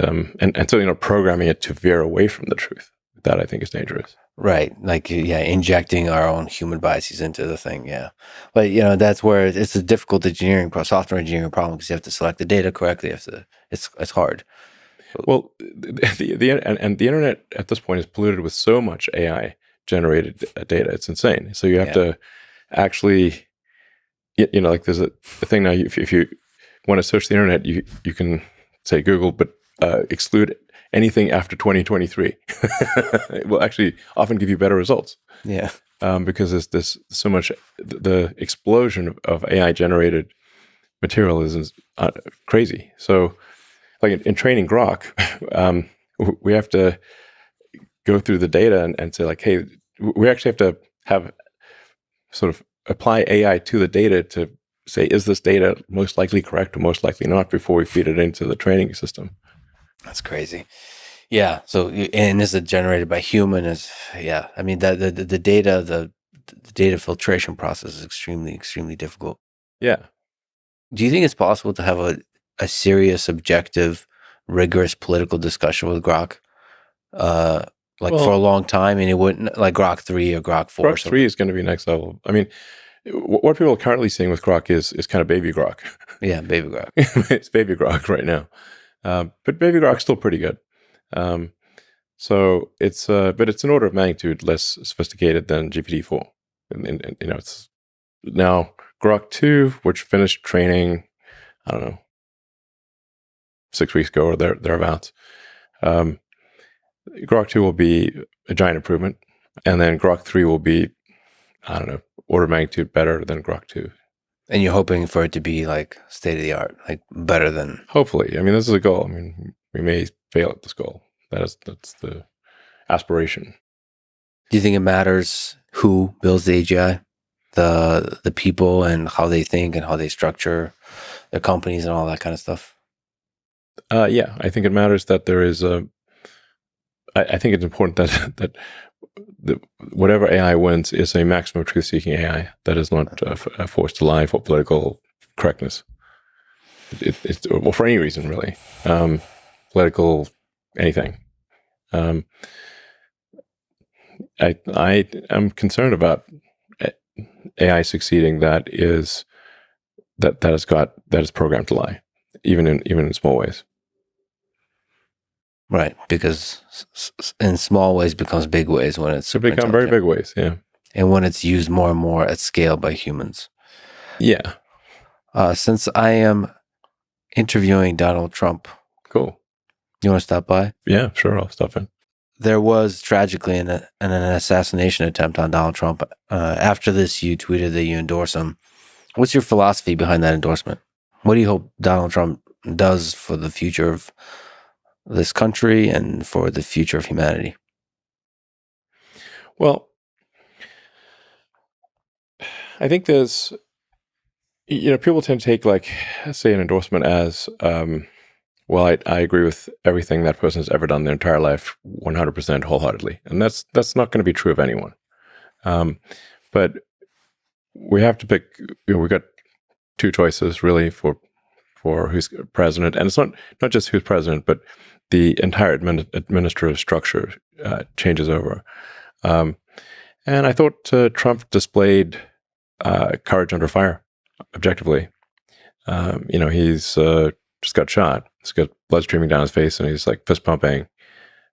so, programming it to veer away from the truth, that I think is dangerous. Right. Like, injecting our own human biases into the thing. Yeah. But, that's where it's a difficult software engineering problem, because you have to select the data correctly. It's hard. Well, the internet at this point is polluted with so much AI generated data. It's insane. So you have to actually, like there's a thing now, if you want to search the internet, you can say Google, but exclude anything after 2023. It will actually often give you better results. Yeah. Because there's so much, the explosion of AI generated material is crazy. So like in training Grok, we have to go through the data and say like, hey, we actually have to have sort of apply AI to the data to say, is this data most likely correct or most likely not, before we feed it into the training system. That's crazy. Yeah. So, and is it generated by human? The data filtration process is extremely, extremely difficult. Yeah. Do you think it's possible to have a serious, objective, rigorous political discussion with Grok? for a long time, and it wouldn't, like Grok 3 or Grok 4. Grok 3 is going to be next level. I mean, what people are currently seeing with Grok is kind of baby Grok. Yeah, baby Grok. It's baby Grok right now. But baby Grok's still pretty good. So it's but it's an order of magnitude less sophisticated than GPT-4. And it's now Grok 2, which finished training, I don't know, 6 weeks ago or thereabouts. Grok 2 will be a giant improvement, and then Grok 3 will be, I don't know, order of magnitude better than Grok 2. And you're hoping for it to be like state of the art, like better than. Hopefully. I mean, this is a goal. I mean, we may fail at this goal. That's the aspiration. Do you think it matters who builds the AGI? The people and how they think and how they structure their companies and all that kind of stuff? Yeah, I think it matters that there is I think it's important that whatever AI wins is a maximum truth-seeking AI that is not forced to lie for political correctness. It's well, for any reason, really. Political, anything. I am concerned about AI succeeding that is programmed to lie, even in small ways. Right, because in small ways becomes big ways when it's super become very big ways, yeah. And when it's used more and more at scale by humans. Yeah. Since I am interviewing Donald Trump. Cool. You want to stop by? Yeah, sure, I'll stop in. There was tragically an assassination attempt on Donald Trump. After this, you tweeted that you endorse him. What's your philosophy behind that endorsement? What do you hope Donald Trump does for the future of this country and for the future of humanity? Well, I think there's, people tend to take, like, say, an endorsement as, well, I agree with everything that person has ever done their entire life 100% wholeheartedly. And that's not going to be true of anyone. But we have to pick, we've got two choices really for who's president. And it's not just who's president, but the entire administrative structure changes over. And I thought Trump displayed courage under fire, objectively. He's just got shot. He's got blood streaming down his face, and he's like fist pumping,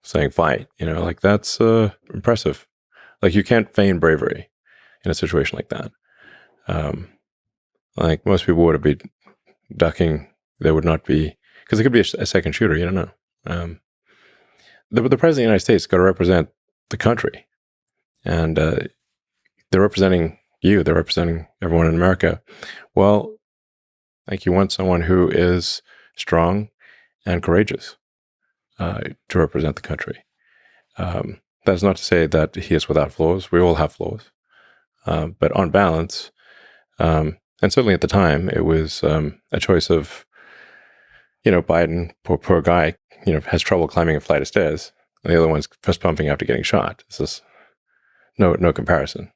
saying "fight." That's impressive. Like, you can't feign bravery in a situation like that. Like, most people would be ducking. There would not be, because it could be a second shooter. You don't know. The president of the United States got to represent the country, and they're representing you. They're representing everyone in America. Well, like, you want someone who is strong and courageous to represent the country. That's not to say that he is without flaws. We all have flaws. But on balance, and certainly at the time, it was a choice of, Biden, poor guy, has trouble climbing a flight of stairs. And the other one's fist pumping after getting shot. This is no comparison.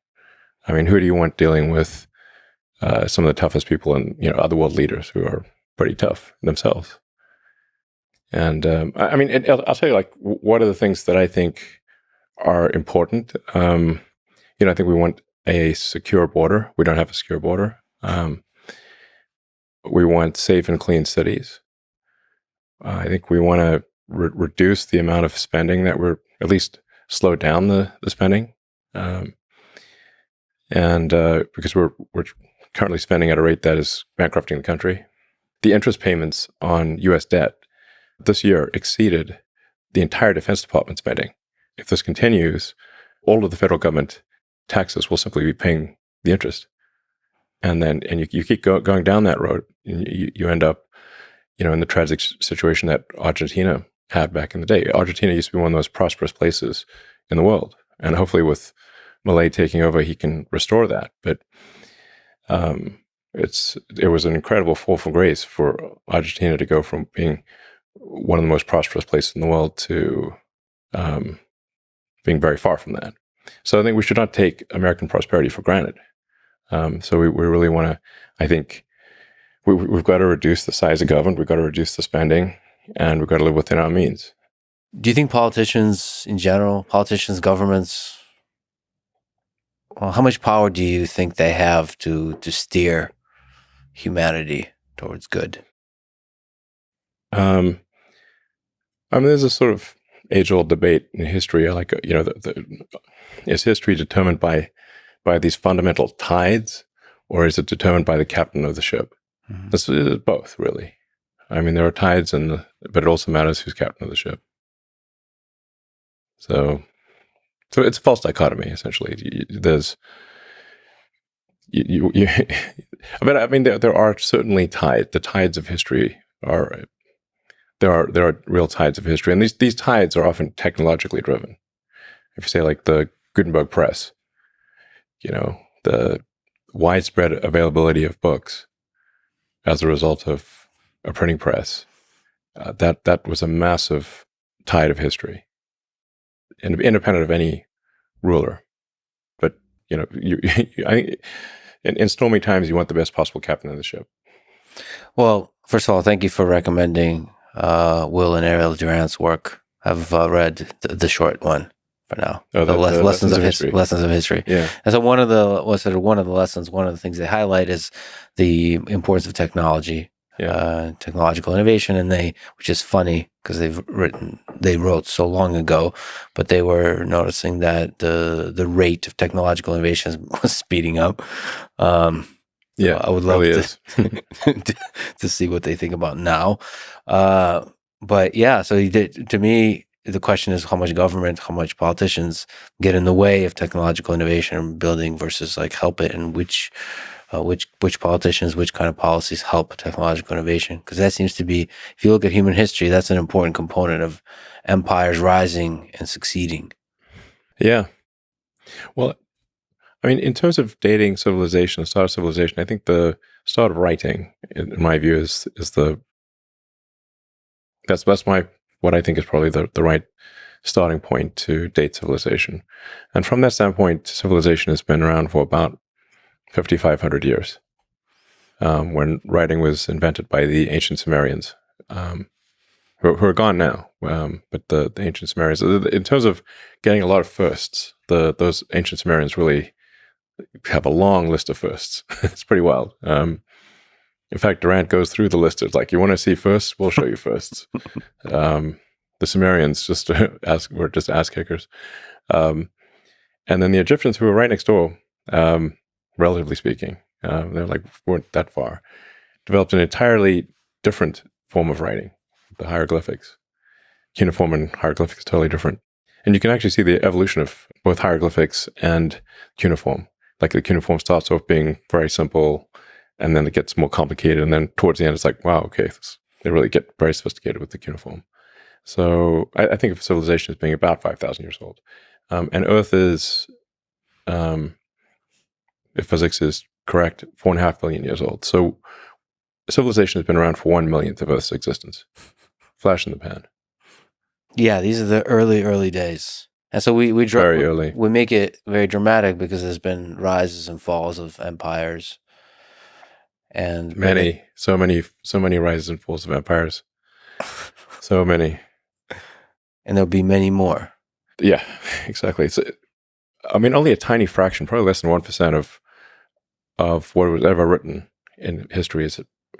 I mean, who do you want dealing with some of the toughest people and, other world leaders who are pretty tough themselves? And I'll tell you, like, what are the things that I think are important. I think we want a secure border. We don't have a secure border. We want safe and clean cities. I think we want to reduce the amount of spending that we're, at least slow down the spending. Because we're currently spending at a rate that is bankrupting the country. The interest payments on U.S. debt this year exceeded the entire Defense Department spending. If this continues, all of the federal government taxes will simply be paying the interest. And you keep going down that road, and you end up, in the tragic situation that Argentina had back in the day. Argentina used to be one of the most prosperous places in the world. And hopefully with Milei taking over, he can restore that. But it was an incredible fall from grace for Argentina to go from being one of the most prosperous places in the world to being very far from that. So I think we should not take American prosperity for granted. So we really want to, I think we've got to reduce the size of government, we've got to reduce the spending, and we've got to live within our means. Do you think politicians in general, governments, well, how much power do you think they have to steer humanity towards good? There's a sort of age-old debate in history. Like, is history determined by these fundamental tides, or is it determined by the captain of the ship? Mm-hmm. This is both, really. I mean, there are tides, but it also matters who's captain of the ship. So it's a false dichotomy, essentially. But I mean, there are certainly tides. The tides of history are. There are real tides of history, and these tides are often technologically driven. If you say like the Gutenberg press, the widespread availability of books as a result of a printing press, that was a massive tide of history, independent of any ruler. But in stormy times, you want the best possible captain of the ship. Well, first of all, thank you for recommending Will and Ariel Durant's work. I've read the short one for now. Oh, the lessons of history. Lessons of history. Yeah. And so one of the lessons, one of the things they highlight is the importance of technology, technological innovation, and which is funny because they wrote so long ago, but they were noticing that the rate of technological innovation was speeding up. Yeah, I would love really to see what they think about now. But yeah, so to me, the question is how much government, how much politicians get in the way of technological innovation and building versus like help it, and which politicians, which kind of policies help technological innovation. Because that seems to be, if you look at human history, that's an important component of empires rising and succeeding. Yeah. Well, I mean, in terms of dating civilization, the start of civilization, I think the start of writing, in my view, is what I think is probably the right starting point to date civilization. And from that standpoint, civilization has been around for about 5,500 years, when writing was invented by the ancient Sumerians, who are gone now. But the ancient Sumerians, in terms of getting a lot of firsts, those ancient Sumerians really have a long list of firsts. It's pretty wild. In fact, Durant goes through the list. It's like, you want to see firsts? We'll show you firsts. The Sumerians were just ass kickers. And then the Egyptians, who were right next door, relatively speaking, weren't that far, developed an entirely different form of writing, the hieroglyphics. Cuneiform and hieroglyphics are totally different. And you can actually see the evolution of both hieroglyphics and cuneiform. Like the cuneiform starts off being very simple, and then it gets more complicated. And then towards the end, it's like, wow, okay, they really get very sophisticated with the cuneiform. So I think of civilization as being about 5,000 years old. And Earth is, if physics is correct, 4.5 billion years old. So civilization has been around for 1 millionth of Earth's existence. Flash in the pan. Yeah, these are the early days. And so we very early. We make it very dramatic because there's been rises and falls of empires, and so many rises and falls of empires, so many, and there'll be many more. Yeah, exactly. I mean, only a tiny fraction, probably less than 1% of what was ever written in history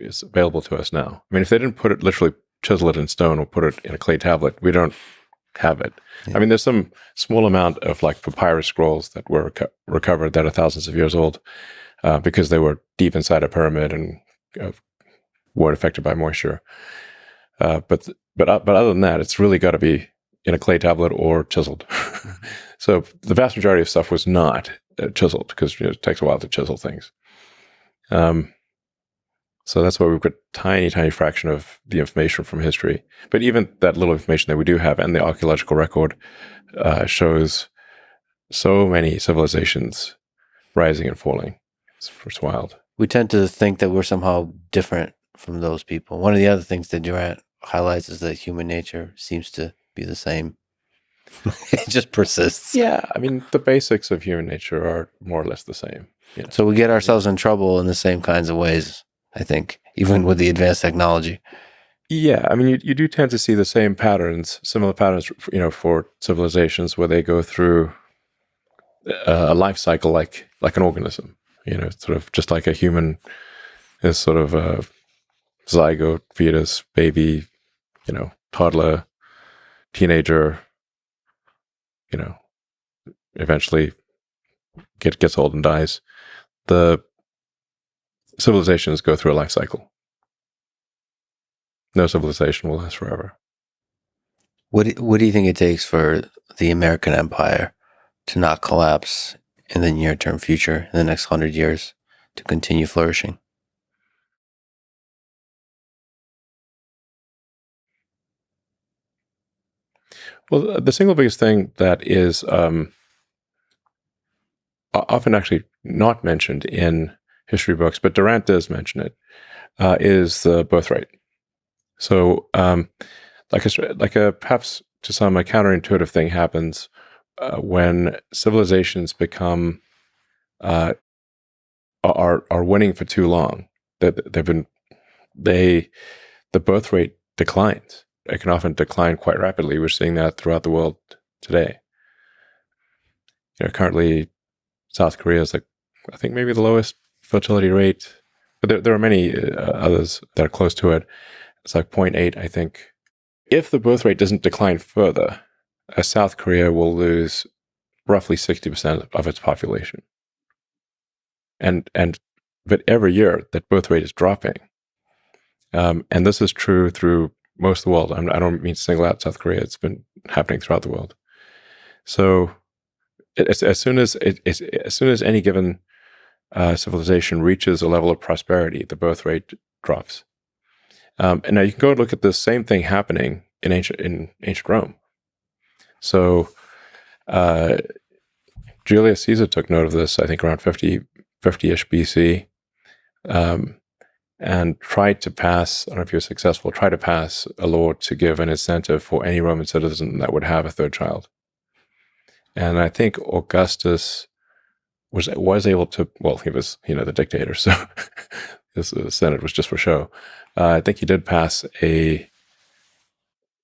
is available to us now. I mean, if they didn't literally chisel it in stone or put it in a clay tablet, we don't have it. Yeah. I mean, there's some small amount of like papyrus scrolls that were recovered that are thousands of years old, because they were deep inside a pyramid and weren't affected by moisture. But other than that, it's really got to be in a clay tablet or chiseled. So the vast majority of stuff was not chiseled, because it takes a while to chisel things. So that's why we've got tiny fraction of the information from history. But even that little information that we do have, and the archaeological record shows so many civilizations rising and falling. It's wild. We tend to think that we're somehow different from those people. One of the other things that Durant highlights is that human nature seems to be the same. It just persists. Yeah, I mean, the basics of human nature are more or less the same. Yeah. So we get ourselves in trouble in the same kinds of ways, I think, even with the advanced technology. Yeah, I mean, you do tend to see the same patterns, similar patterns, for civilizations where they go through a life cycle like an organism. Sort of just like a human is sort of a zygote, fetus, baby, toddler, teenager. Eventually gets old and dies. The civilizations go through a life cycle. No civilization will last forever. What do you think it takes for the American empire to not collapse in the near-term future, in the next 100 years, to continue flourishing? Well, the single biggest thing that is often actually not mentioned in history books, but Durant does mention it, is the birth rate. So, perhaps to some, a counterintuitive thing happens when civilizations become are winning for too long. That the birth rate declines. It can often decline quite rapidly. We're seeing that throughout the world today. Currently, South Korea is I think maybe the lowest fertility rate, but there are many others that are close to it. It's like 0.8, I think. If the birth rate doesn't decline further, South Korea will lose roughly 60% of its population. But every year that birth rate is dropping. And this is true through most of the world. I don't mean to single out South Korea. It's been happening throughout the world. So as soon as any given civilization reaches a level of prosperity, the birth rate drops. And now you can go and look at the same thing happening in ancient Rome. So Julius Caesar took note of this, I think, around 50-ish BC, and tried to pass, I don't know if he was successful, tried to pass a law to give an incentive for any Roman citizen that would have a third child. And I think Augustus was able to, well, he was, the dictator, so the Senate was just for show. I think he did pass a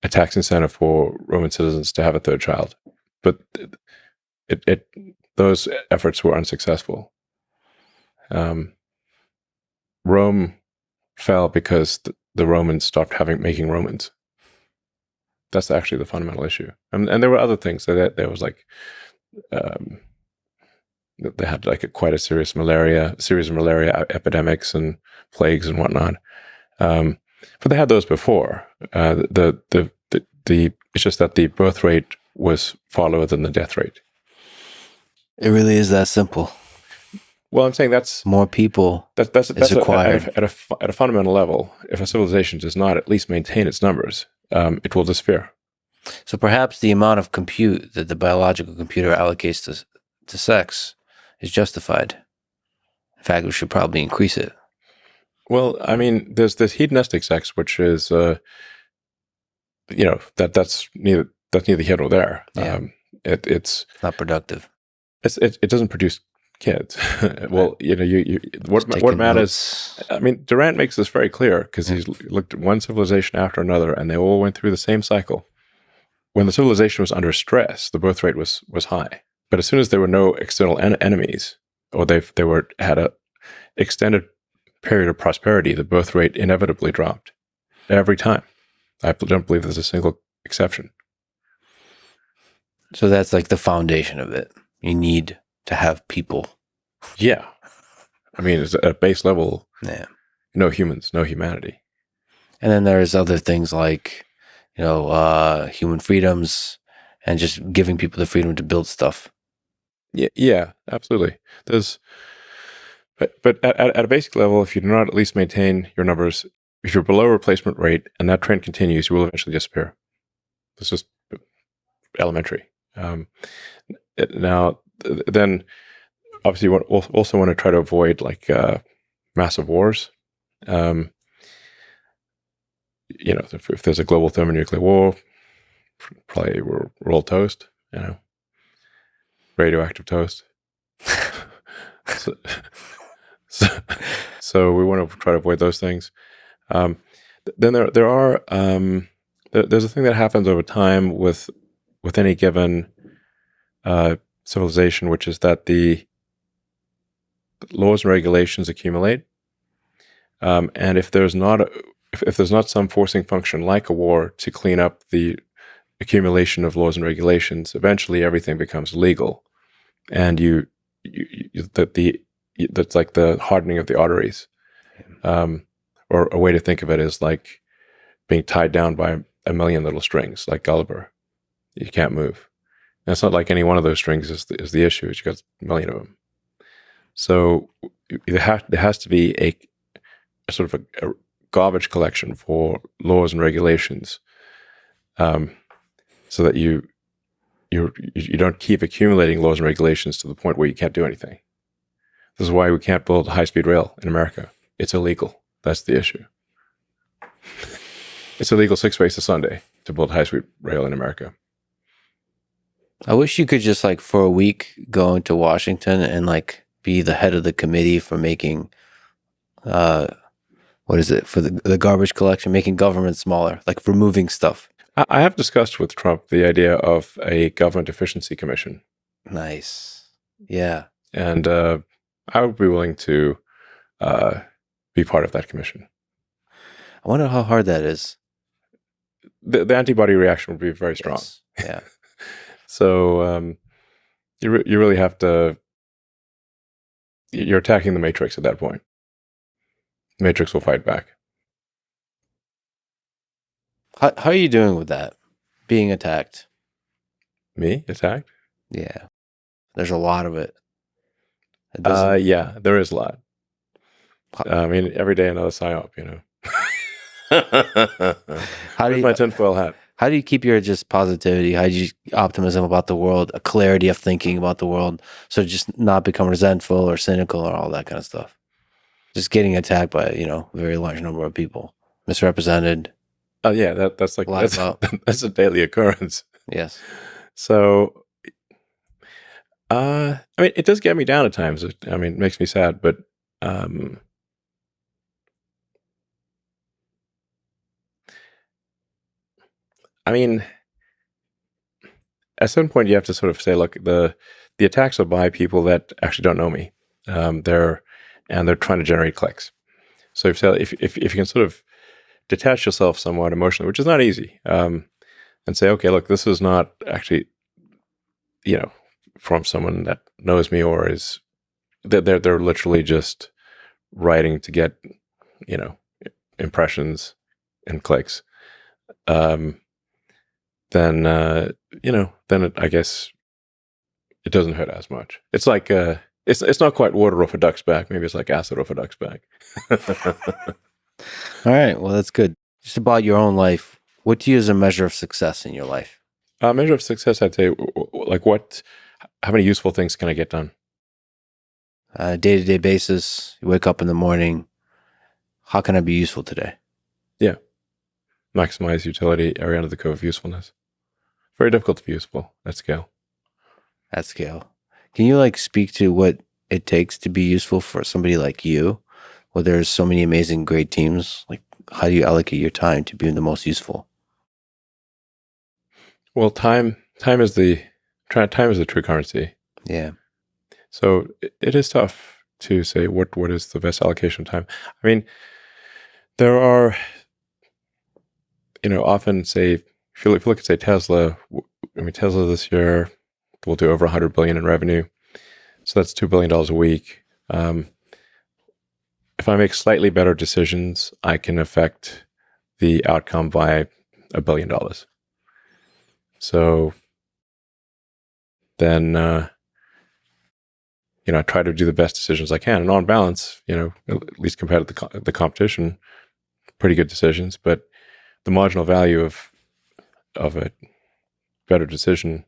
tax incentive for Roman citizens to have a third child, but those efforts were unsuccessful. Rome fell because the Romans stopped making Romans. That's actually the fundamental issue. And there were other things. There was they had quite a series of malaria epidemics and plagues and whatnot. But they had those before. It's just that the birth rate was far lower than the death rate. It really is that simple. Well, I'm saying that's more people. That's required at a fundamental level. If a civilization does not at least maintain its numbers, it will disappear. So perhaps the amount of compute that the biological computer allocates to sex is justified. In fact, we should probably increase it. Well, I mean, there's this hedonistic sex, which is, that's neither here nor there. Yeah. It's not productive. It doesn't produce kids. Well, what matters. I mean, Durant makes this very clear because he's looked at one civilization after another, and they all went through the same cycle. When the civilization was under stress, the birth rate was high. But as soon as there were no external enemies, or they had a extended period of prosperity, the birth rate inevitably dropped every time. I don't believe there's a single exception. So that's like the foundation of it. You need to have people. Yeah. I mean, it's at a base level, yeah. No humans, no humanity. And then there's other things like, human freedoms and just giving people the freedom to build stuff. Yeah, absolutely. But at a basic level, if you do not at least maintain your numbers, if you're below replacement rate and that trend continues, you will eventually disappear. It's just elementary. Now, then, obviously, you also want to try to avoid massive wars. If there's a global thermonuclear war, probably we're all toast. Radioactive toast. So we want to try to avoid those things. then there are there's a thing that happens over time with any given civilization, which is that the laws and regulations accumulate, and if there's not if there's not some forcing function like a war to clean up the accumulation of laws and regulations, eventually everything becomes legal, and that's like the hardening of the arteries. Or a way to think of it is like being tied down by a million little strings, like Gulliver. You can't move. And it's not like any one of those strings is the issue. You've got a million of them. So there has to be a sort of a garbage collection for laws and regulations, so that you don't keep accumulating laws and regulations to the point where you can't do anything. This is why we can't build high-speed rail in America. It's illegal. That's the issue. It's illegal 6 ways to Sunday to build high-speed rail in America. I wish you could just like for a week go into Washington and like be the head of the committee for making, what is it, for the garbage collection, making government smaller, like removing stuff. I have discussed with Trump the idea of a government efficiency commission. Nice. Yeah. And I would be willing to be part of that commission. I wonder how hard that is. The antibody reaction would be very strong. Yes. Yeah. So you really have to. You're attacking the Matrix at that point. The Matrix will fight back. How are you doing with that? Being attacked? Me attacked? Yeah. There's a lot of it. Yeah, there is a lot. I mean, every day another psyop, you know. Where's my tinfoil hat? How do you keep your just positivity? How do you optimism about the world, a clarity of thinking about the world, so just not become resentful or cynical or all that kind of stuff? Just getting attacked by a very large number of people, misrepresented. Oh yeah, that's a daily occurrence. Yes. So, I mean, it does get me down at times. I mean, it makes me sad, but I mean, at a certain point, you have to sort of say, look, the attacks are by people that actually don't know me. They're trying to generate clicks. So if you can sort of detach yourself somewhat emotionally, which is not easy, and say, okay, look, this is not actually, from someone that knows me or is they're literally just writing to get, impressions and clicks. Then I guess it doesn't hurt as much. It's like it's not quite water off a duck's back. Maybe it's like acid off a duck's back. All right. Well, that's good. Just about your own life. What do you use as a measure of success in your life? Measure of success, I'd say, like how many useful things can I get done? Day-to-day basis. You wake up in the morning. How can I be useful today? Yeah. Maximize utility, area under the curve of usefulness. Very difficult to be useful at scale. At scale. Can you speak to what it takes to be useful for somebody like you, where there's so many amazing, great teams? Like, how do you allocate your time to being the most useful? Well, time is the true currency. Yeah. So it is tough to say what is the best allocation of time. I mean, there are, often say, if you look at, say, Tesla, Tesla this year will do over $100 billion in revenue. So that's $2 billion a week. If I make slightly better decisions, I can affect the outcome by $1 billion. So then, I try to do the best decisions I can. And on balance, at least compared to the competition, pretty good decisions. But the marginal value of a better decision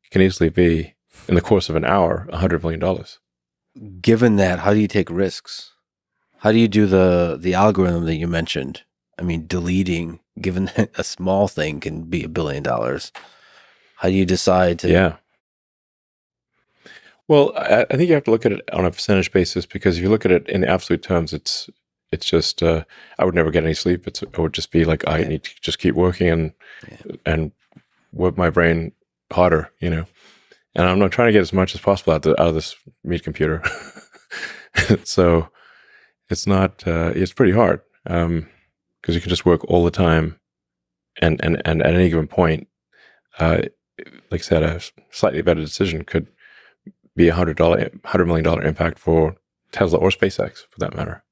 can easily be, in the course of an hour, $100 million. Given that, how do you take risks? How do you do the algorithm that you mentioned? I mean, deleting, given that a small thing can be $1 billion. How do you decide to... Yeah. Well, I think you have to look at it on a percentage basis, because if you look at it in absolute terms, it's It's just I would never get any sleep. It would just be like I need to just keep working and work my brain harder, And I'm not trying to get as much as possible out of this meat computer. So it's not. It's pretty hard because you can just work all the time, and at any given point, like I said, a slightly better decision could be $100 million impact for Tesla or SpaceX, for that matter.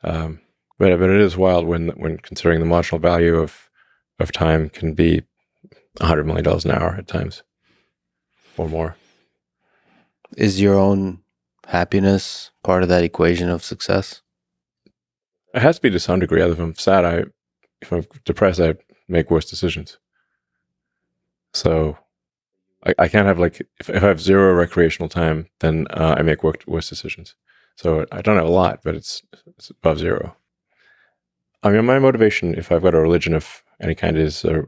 But it is wild when considering the marginal value of time can be $100 million an hour at times, or more. Is your own happiness part of that equation of success? It has to be to some degree. If I'm sad, if I'm depressed, I make worse decisions. So I can't have if I have zero recreational time, then I make worse decisions. So I don't have a lot, but it's above zero. I mean, my motivation, if I've got a religion of any kind, is a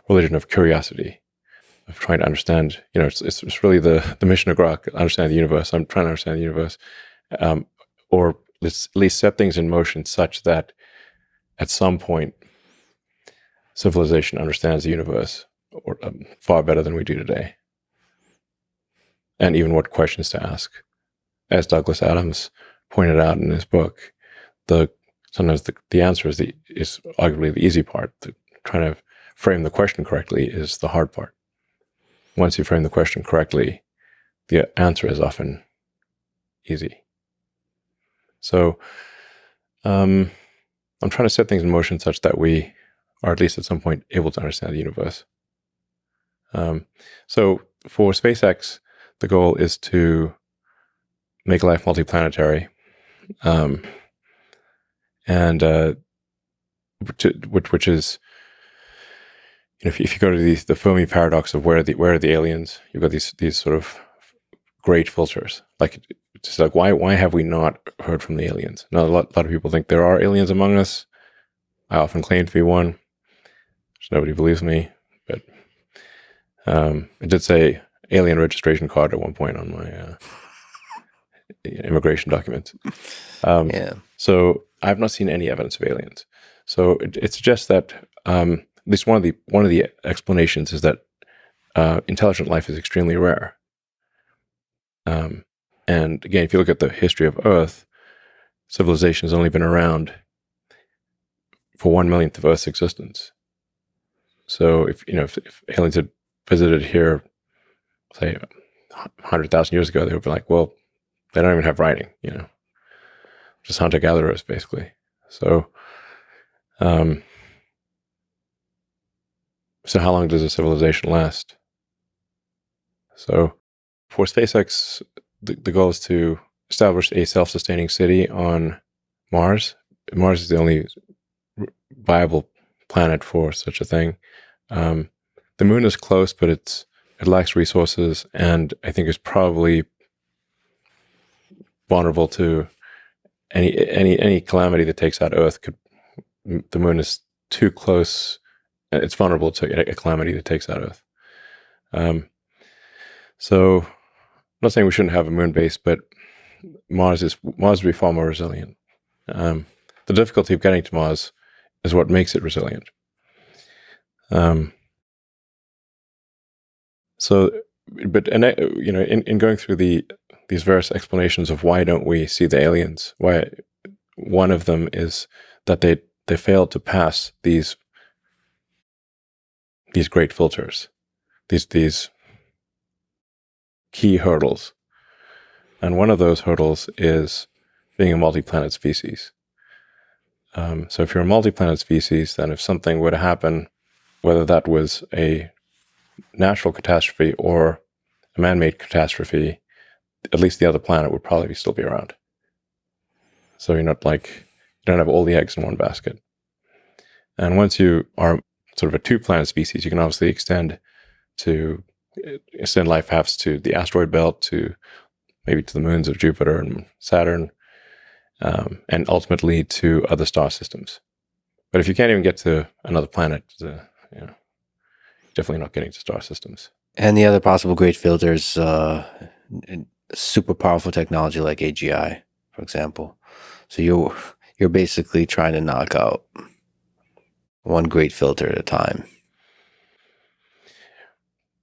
religion of curiosity, of trying to understand. It's really the mission of Grok, understand the universe. I'm trying to understand the universe, or at least set things in motion such that at some point civilization understands the universe or far better than we do today, and even what questions to ask. As Douglas Adams pointed out in his book, sometimes the answer is arguably the easy part. Trying to frame the question correctly is the hard part. Once you frame the question correctly, the answer is often easy. So I'm trying to set things in motion such that we are at least at some point able to understand the universe. So for SpaceX, the goal is to make life multiplanetary, and which is, if you go to the Fermi paradox of where are the aliens, you've got these sort of great filters. It's like why have we not heard from the aliens? Now a lot of people think there are aliens among us. I often claim to be one. Nobody believes me, but it did say alien registration card at one point on my immigration documents. So I've not seen any evidence of aliens. So it suggests that at least one of the explanations is that intelligent life is extremely rare. And again, if you look at the history of Earth, civilization has only been around for 1/1,000,000th of Earth's existence. So if aliens had visited here, say 100,000 years ago, they would be like, well, they don't even have writing, just hunter-gatherers, basically. So, so how long does a civilization last? So for SpaceX, the goal is to establish a self-sustaining city on Mars. Mars is the only viable planet for such a thing. The moon is close, but it lacks resources, and I think is probably vulnerable to any calamity that takes out Earth. The moon is too close; it's vulnerable to a calamity that takes out Earth. So, I'm not saying we shouldn't have a moon base, but Mars would be far more resilient. The difficulty of getting to Mars is what makes it resilient. In going through these various explanations of why don't we see the aliens, why one of them is that they failed to pass these great filters, these key hurdles, and one of those hurdles is being a multi-planet species. So if you're a multi-planet species, then if something were to happen, whether that was a natural catastrophe or a man-made catastrophe, at least the other planet would probably still be around. So you don't have all the eggs in one basket. And once you are sort of a two-planet species, you can obviously extend life perhaps to the asteroid belt, to maybe to the moons of Jupiter and Saturn, and ultimately to other star systems. But if you can't even get to another planet, definitely not getting to star systems. And the other possible great filters, super powerful technology like AGI, for example. So you're basically trying to knock out one great filter at a time.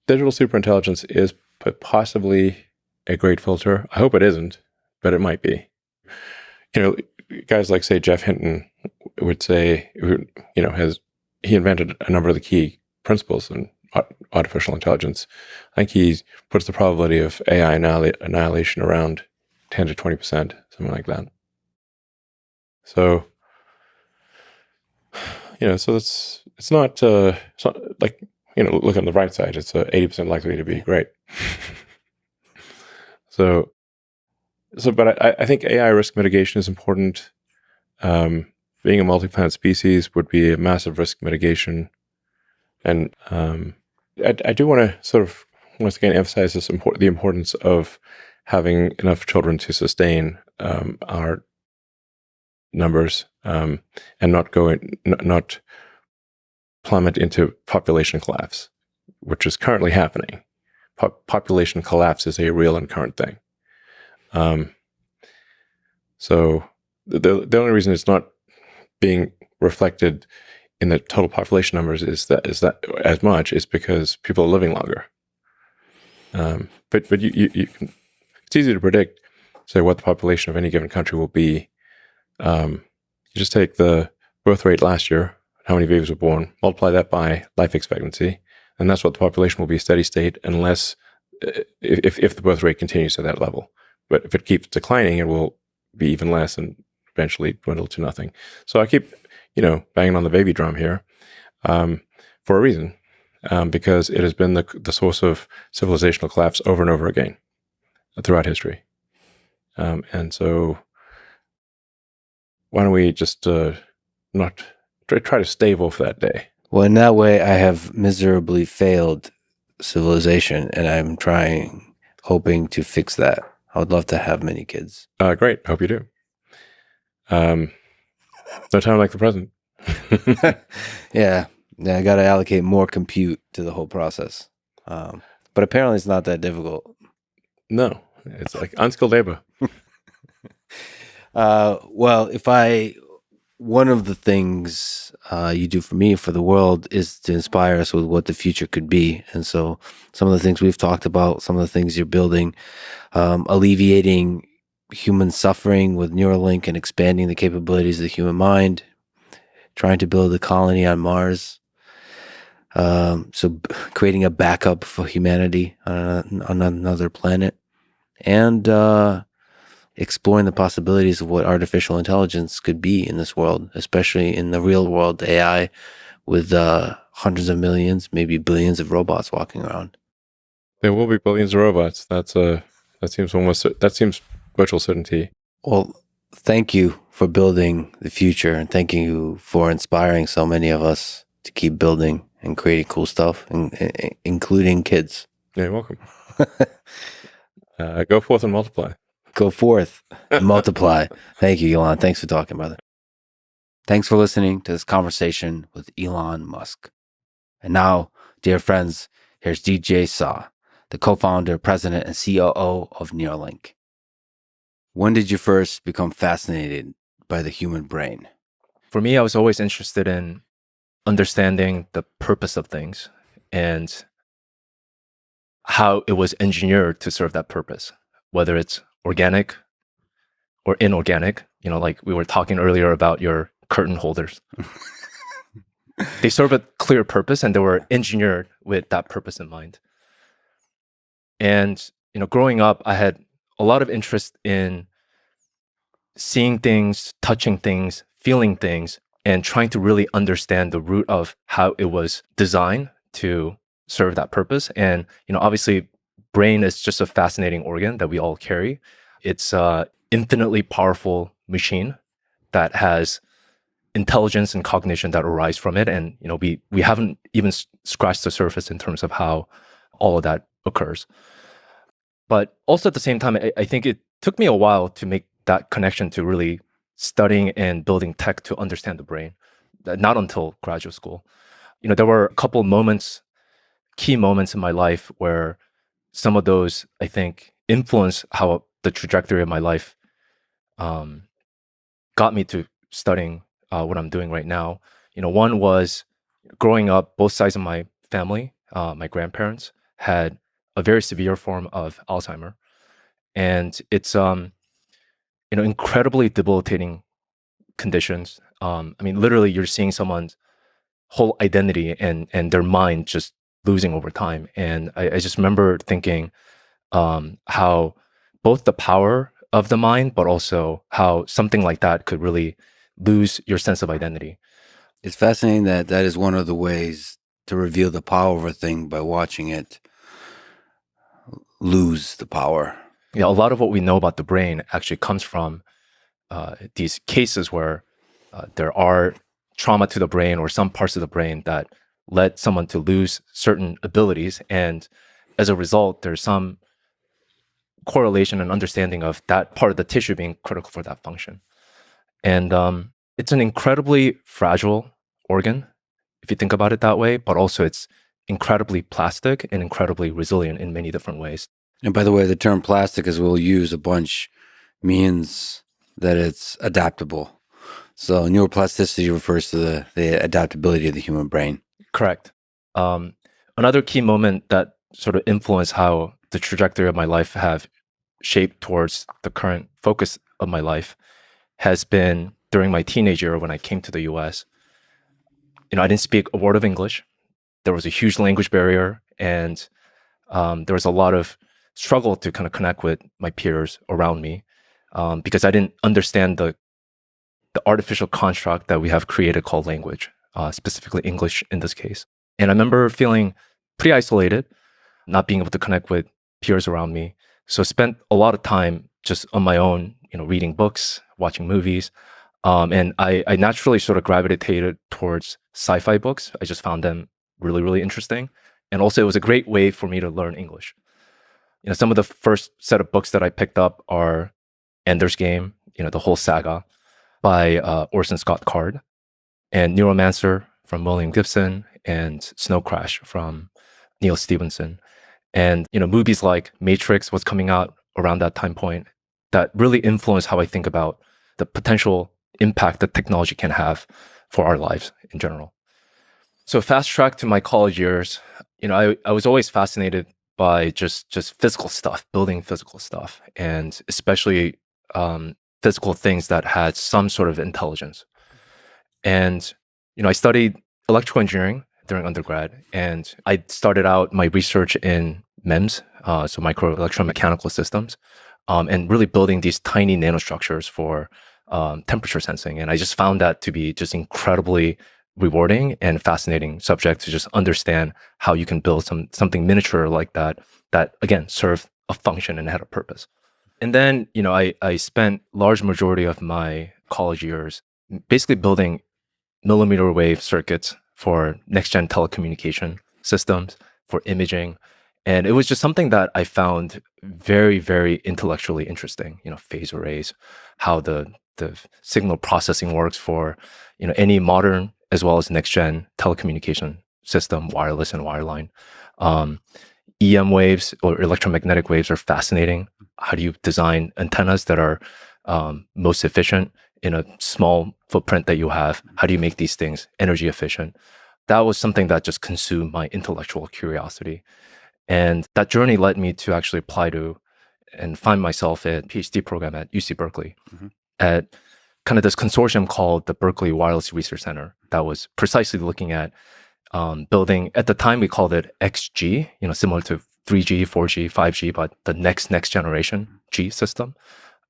Digital superintelligence is possibly a great filter. I hope it isn't, but it might be. Guys like, say, Jeff Hinton would say, he invented a number of the key principles in artificial intelligence. I think he puts the probability of AI annihilation around 10 to 20%, something like that. So, so it's not like, look on the bright side, it's 80% likely to be great. But I think AI risk mitigation is important. Being a multi-planet species would be a massive risk mitigation. And I do want to sort of, once again, emphasize the importance of having enough children to sustain our numbers and not plummet into population collapse, which is currently happening. Population collapse is a real and current thing. So the only reason it's not being reflected in the total population numbers is that as much is because people are living longer. But it's easy to predict, say, what the population of any given country will be. You just take the birth rate last year, how many babies were born, multiply that by life expectancy, and that's what the population will be steady state, unless if the birth rate continues at that level. But if it keeps declining, it will be even less and eventually dwindle to nothing. So I keep, banging on the baby drum here for a reason, because it has been the source of civilizational collapse over and over again throughout history. And so why don't we just not try to stave off that day? Well, in that way, I have miserably failed civilization, and I'm hoping to fix that. I would love to have many kids. Great. Hope you do. No time like the present. Yeah, I got to allocate more compute to the whole process. But apparently it's not that difficult. No, it's like unskilled labor. Well, one of the things you do for me, for the world, is to inspire us with what the future could be. And so some of the things we've talked about, some of the things you're building, alleviating human suffering with Neuralink and expanding the capabilities of the human mind, trying to build a colony on Mars. So creating a backup for humanity on another planet, and exploring the possibilities of what artificial intelligence could be in this world, especially in the real world AI, with hundreds of millions, maybe billions of robots walking around. There will be billions of robots. That seems virtual certainty. Well, thank you for building the future, and thank you for inspiring so many of us to keep building and creating cool stuff, including kids. Yeah, you're welcome. Go forth and multiply. Go forth and multiply. Thank you, Elon. Thanks for talking, brother. Thanks for listening to this conversation with Elon Musk. And now, dear friends, here's DJ Saw, the co-founder, president, and COO of Neuralink. When did you first become fascinated by the human brain? For me, I was always interested in understanding the purpose of things and how it was engineered to serve that purpose, whether it's organic or inorganic. Like we were talking earlier about your curtain holders. They serve a clear purpose, and they were engineered with that purpose in mind. And, growing up, I had a lot of interest in seeing things, touching things, feeling things, and trying to really understand the root of how it was designed to serve that purpose. And, obviously, brain is just a fascinating organ that we all carry. It's an infinitely powerful machine that has intelligence and cognition that arise from it. And, we haven't even scratched the surface in terms of how all of that occurs. But also at the same time, I think it took me a while to make that connection to really studying and building tech to understand the brain. Not until graduate school. There were a couple key moments in my life where some of those, I think, influenced how the trajectory of my life got me to studying what I'm doing right now. One was growing up, both sides of my family, my grandparents had a very severe form of Alzheimer, and it's incredibly debilitating conditions. I mean, literally, you're seeing someone's whole identity and their mind just losing over time. And I just remember thinking how both the power of the mind, but also how something like that could really lose your sense of identity. It's fascinating that that is one of the ways to reveal the power of a thing, by watching it lose the power. Yeah, a lot of what we know about the brain actually comes from these cases where there are trauma to the brain or some parts of the brain that led someone to lose certain abilities. And as a result, there's some correlation and understanding of that part of the tissue being critical for that function. And it's an incredibly fragile organ, if you think about it that way, but also it's incredibly plastic and incredibly resilient in many different ways. And by the way, the term plastic, as we'll use a bunch, means that it's adaptable. So neuroplasticity refers to the adaptability of the human brain. Correct. Another key moment that sort of influenced how the trajectory of my life have shaped towards the current focus of my life has been during my teenage year when I came to the US. I didn't speak a word of English. There was a huge language barrier, and there was a lot of struggle to kind of connect with my peers around me because I didn't understand the artificial construct that we have created called language, specifically English in this case. And I remember feeling pretty isolated, not being able to connect with peers around me. So I spent a lot of time just on my own, reading books, watching movies. And I naturally sort of gravitated towards sci-fi books. I just found them really, really interesting. And also it was a great way for me to learn English. Some of the first set of books that I picked up are Ender's Game, the whole saga by Orson Scott Card, and Neuromancer from William Gibson, and Snow Crash from Neil Stephenson. And, movies like Matrix was coming out around that time point that really influenced how I think about the potential impact that technology can have for our lives in general. So fast track to my college years, I was always fascinated by just physical stuff, building physical stuff, and especially physical things that had some sort of intelligence. And, I studied electrical engineering during undergrad, and I started out my research in MEMS, so micro electromechanical systems, and really building these tiny nanostructures for temperature sensing. And I just found that to be just incredibly rewarding and fascinating subject to just understand how you can build something miniature like that again served a function and had a purpose. And then, I spent large majority of my college years basically building millimeter wave circuits for next-gen telecommunication systems, for imaging. And it was just something that I found very, very intellectually interesting, phase arrays, how the signal processing works for, any modern as well as next-gen telecommunication system, wireless and wireline. EM waves or electromagnetic waves are fascinating. How do you design antennas that are most efficient in a small footprint that you have? How do you make these things energy efficient? That was something that just consumed my intellectual curiosity. And that journey led me to actually apply to and find myself a PhD program at UC Berkeley at kind of this consortium called the Berkeley Wireless Research Center that was precisely looking at building, at the time we called it XG, similar to 3G, 4G, 5G, but the next generation G system,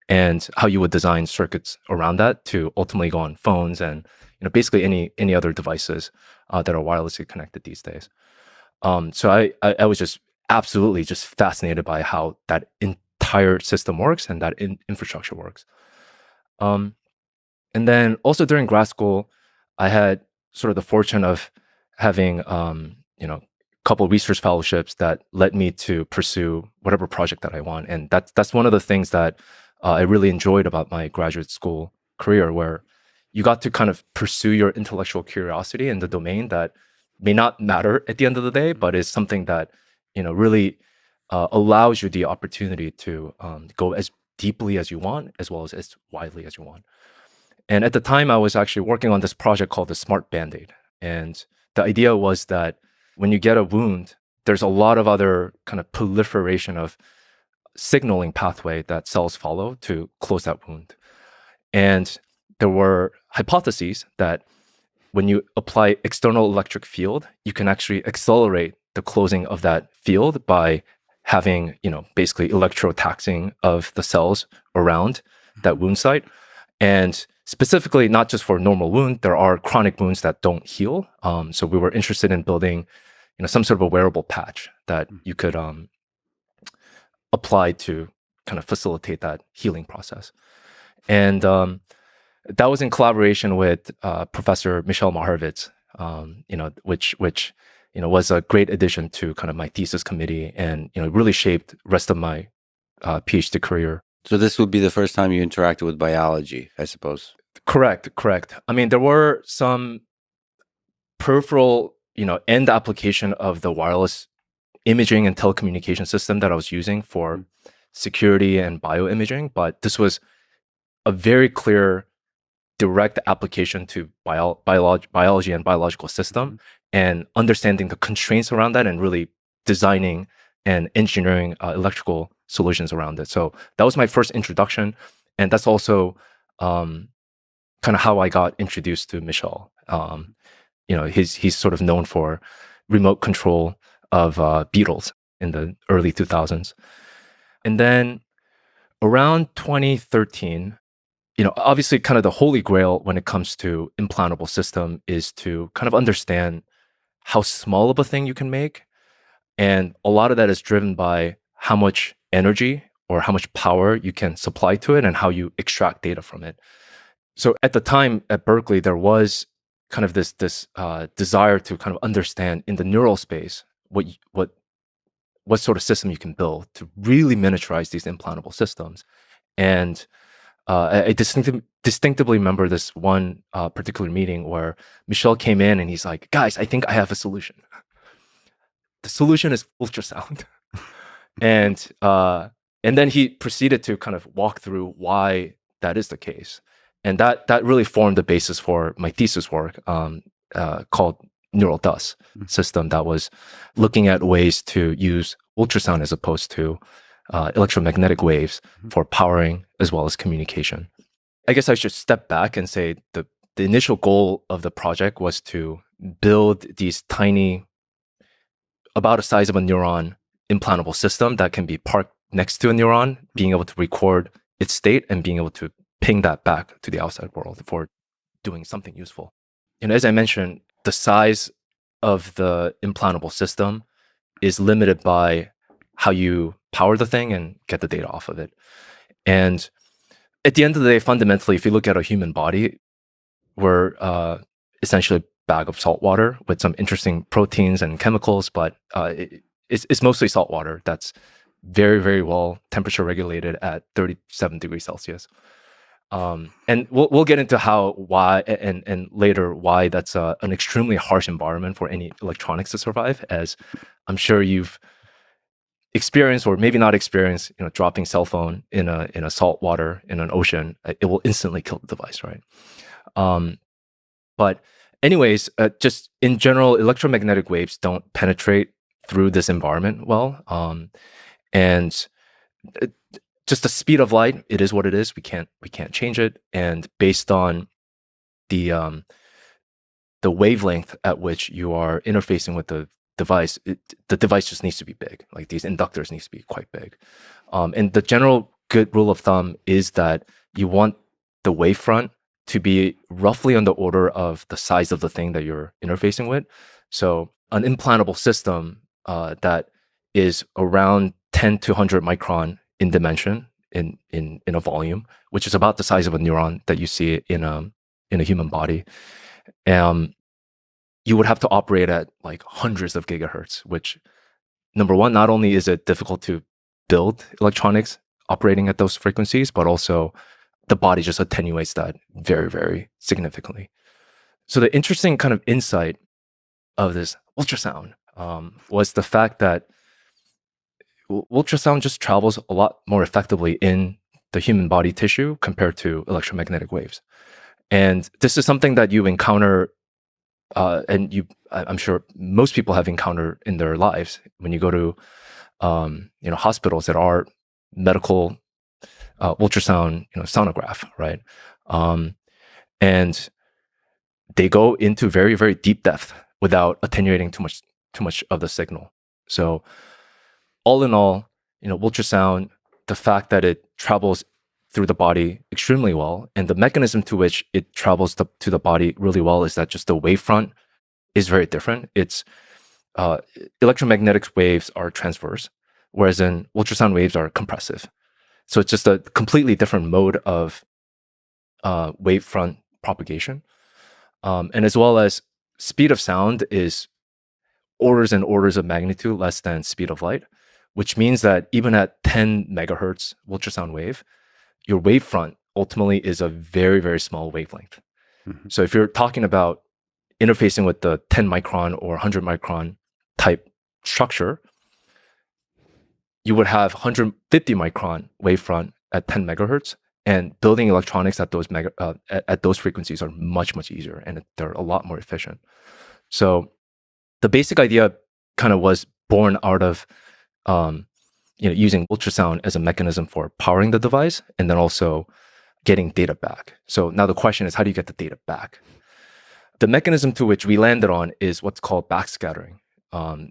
and how you would design circuits around that to ultimately go on phones and basically any other devices that are wirelessly connected these days. So I was just absolutely just fascinated by how that entire system works and that infrastructure works. And then also during grad school, I had sort of the fortune of having, a couple research fellowships that led me to pursue whatever project that I want. And that's one of the things that I really enjoyed about my graduate school career, where you got to kind of pursue your intellectual curiosity in the domain that may not matter at the end of the day, but is something that, really allows you the opportunity to go as deeply as you want, as well as widely as you want. And at the time, I was actually working on this project called the Smart Band-Aid. And the idea was that when you get a wound, there's a lot of other kind of proliferation of signaling pathway that cells follow to close that wound. And there were hypotheses that when you apply external electric field, you can actually accelerate the closing of that field by having, basically electrotaxing of the cells around that wound site. And specifically, not just for normal wound, there are chronic wounds that don't heal. So we were interested in building, some sort of a wearable patch that you could apply to kind of facilitate that healing process. And that was in collaboration with Professor Michelle Maharvitz, which was a great addition to kind of my thesis committee, and really shaped the rest of my PhD career. So this would be the first time you interacted with biology, I suppose. Correct. I mean, there were some peripheral, end application of the wireless imaging and telecommunication system that I was using for security and bioimaging, but this was a very clear, direct application to biology and biological system, and understanding the constraints around that, and really designing and engineering electrical solutions around it. So that was my first introduction, and that's also kind of how I got introduced to Michel. He's sort of known for remote control of beetles in the early 2000s. And then around 2013, obviously kind of the holy grail when it comes to implantable system is to kind of understand how small of a thing you can make. And a lot of that is driven by how much energy or how much power you can supply to it and how you extract data from it. So at the time at Berkeley, there was kind of this desire to kind of understand in the neural space what sort of system you can build to really miniaturize these implantable systems. And I distinctively remember this one particular meeting where Michel came in and he's like, "Guys, I think I have a solution. The solution is ultrasound." And then he proceeded to kind of walk through why that is the case. And that really formed the basis for my thesis work called Neural DUS system, that was looking at ways to use ultrasound as opposed to electromagnetic waves for powering as well as communication. I guess I should step back and say the initial goal of the project was to build these tiny, about the size of a neuron, implantable system that can be parked next to a neuron, being able to record its state and being able to ping that back to the outside world for doing something useful. And as I mentioned, the size of the implantable system is limited by how you power the thing and get the data off of it. And at the end of the day, fundamentally, if you look at a human body, we're essentially a bag of salt water with some interesting proteins and chemicals, but it's mostly salt water that's very, very well temperature regulated at 37 degrees Celsius. And we'll get into why and later why that's an extremely harsh environment for any electronics to survive, as I'm sure you've experienced or maybe not experienced, dropping cell phone in a salt water in an ocean. It will instantly kill the device, right? But anyways, just in general, electromagnetic waves don't penetrate through this environment well, and just the speed of light, it is what it is. We can't change it. And based on the wavelength at which you are interfacing with the device, the device just needs to be big. Like these inductors needs to be quite big. And the general good rule of thumb is that you want the wavefront to be roughly on the order of the size of the thing that you're interfacing with. So an implantable system that is around 10 to 100 micron in dimension in a volume, which is about the size of a neuron that you see in a human body. You would have to operate at like hundreds of gigahertz, which, number one, not only is it difficult to build electronics operating at those frequencies, but also the body just attenuates that very, very significantly. So the interesting kind of insight of this ultrasound was the fact that ultrasound just travels a lot more effectively in the human body tissue compared to electromagnetic waves. And this is something that you encounter, and I'm sure most people have encountered in their lives when you go to, hospitals that are medical ultrasound, sonograph, right? And they go into very, very deep depth without attenuating too much of the signal. So, all in all, ultrasound, the fact that it travels through the body extremely well, and the mechanism to which it travels to the body really well is that just the wavefront is very different. It's electromagnetic waves are transverse, whereas in ultrasound waves are compressive. So it's just a completely different mode of wavefront propagation. And as well as speed of sound is orders and orders of magnitude less than speed of light, which means that even at 10 megahertz ultrasound wave, your wavefront ultimately is a very, very small wavelength. Mm-hmm. So if you're talking about interfacing with the 10 micron or 100 micron type structure, you would have 150 micron wavefront at 10 megahertz, and building electronics at those at those frequencies are much, much easier, and they're a lot more efficient. So the basic idea kind of was born out of using ultrasound as a mechanism for powering the device, and then also getting data back. So now the question is, how do you get the data back? The mechanism to which we landed on is what's called backscattering.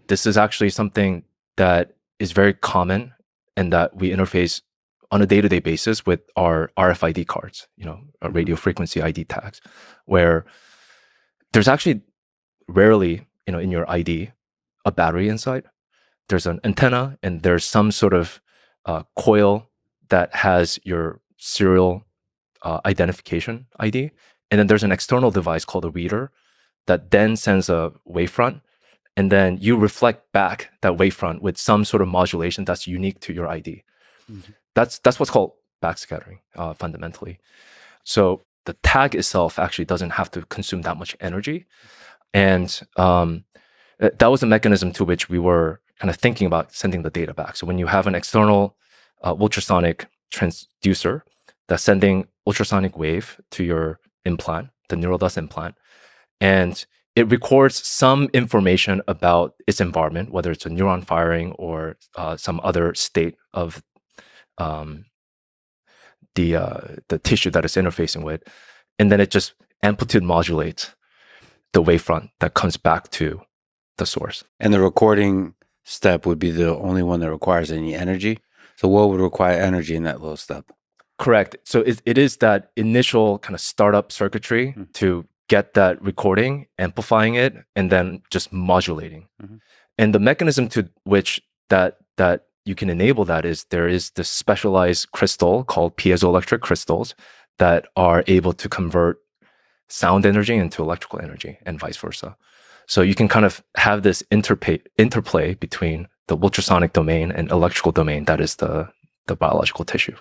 This is actually something that is very common and that we interface on a day-to-day basis with our RFID cards, our radio frequency ID tags, where there's actually rarely, in your ID, a battery inside. There's an antenna and there's some sort of coil that has your serial identification ID. And then there's an external device called a reader that then sends a wavefront. And then you reflect back that wavefront with some sort of modulation that's unique to your ID. Mm-hmm. That's what's called backscattering, fundamentally. So the tag itself actually doesn't have to consume that much energy. And that was the mechanism to which we were kind of thinking about sending the data back. So when you have an external ultrasonic transducer that's sending ultrasonic wave to your implant, the neural dust implant, and it records some information about its environment, whether it's a neuron firing or some other state of the tissue that it's interfacing with, and then it just amplitude modulates the wavefront that comes back to the source. And the recording step would be the only one that requires any energy. So what would require energy in that little step? Correct. So it is that initial kind of startup circuitry mm-hmm. to get that recording, amplifying it, and then just modulating. Mm-hmm. And the mechanism to which that you can enable that is there is this specialized crystal called piezoelectric crystals that are able to convert sound energy into electrical energy and vice versa. So you can kind of have this interplay between the ultrasonic domain and electrical domain that is the biological tissue.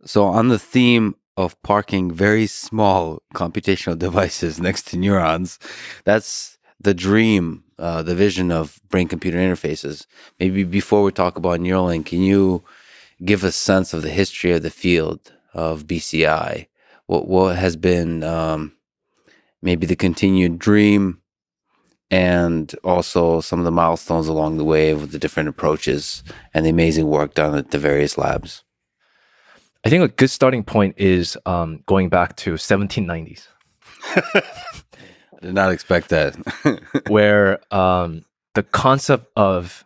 So on the theme of parking very small computational devices next to neurons, that's the dream, the vision of brain-computer interfaces. Maybe before we talk about Neuralink, can you give a sense of the history of the field of BCI? What has been maybe the continued dream, and also some of the milestones along the way with the different approaches and the amazing work done at the various labs? I think a good starting point is going back to 1790s. I did not expect that. Where the concept of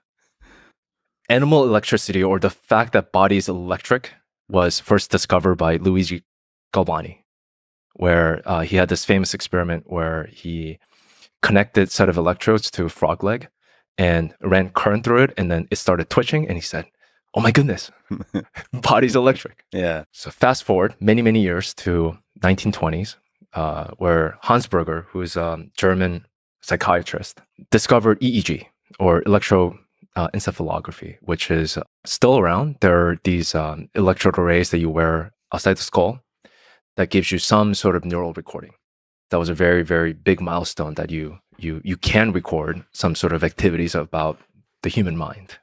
animal electricity, or the fact that body is electric, was first discovered by Luigi Galvani, where he had this famous experiment where he connected a set of electrodes to a frog leg and ran current through it, and then it started twitching, and he said, "Oh my goodness, body's electric." Yeah. So fast forward many, many years to 1920s, where Hans Berger, who is a German psychiatrist, discovered EEG, or electroencephalography, which is still around. There are these electrode arrays that you wear outside the skull that gives you some sort of neural recording. That was a very, very big milestone that you can record some sort of activities about the human mind.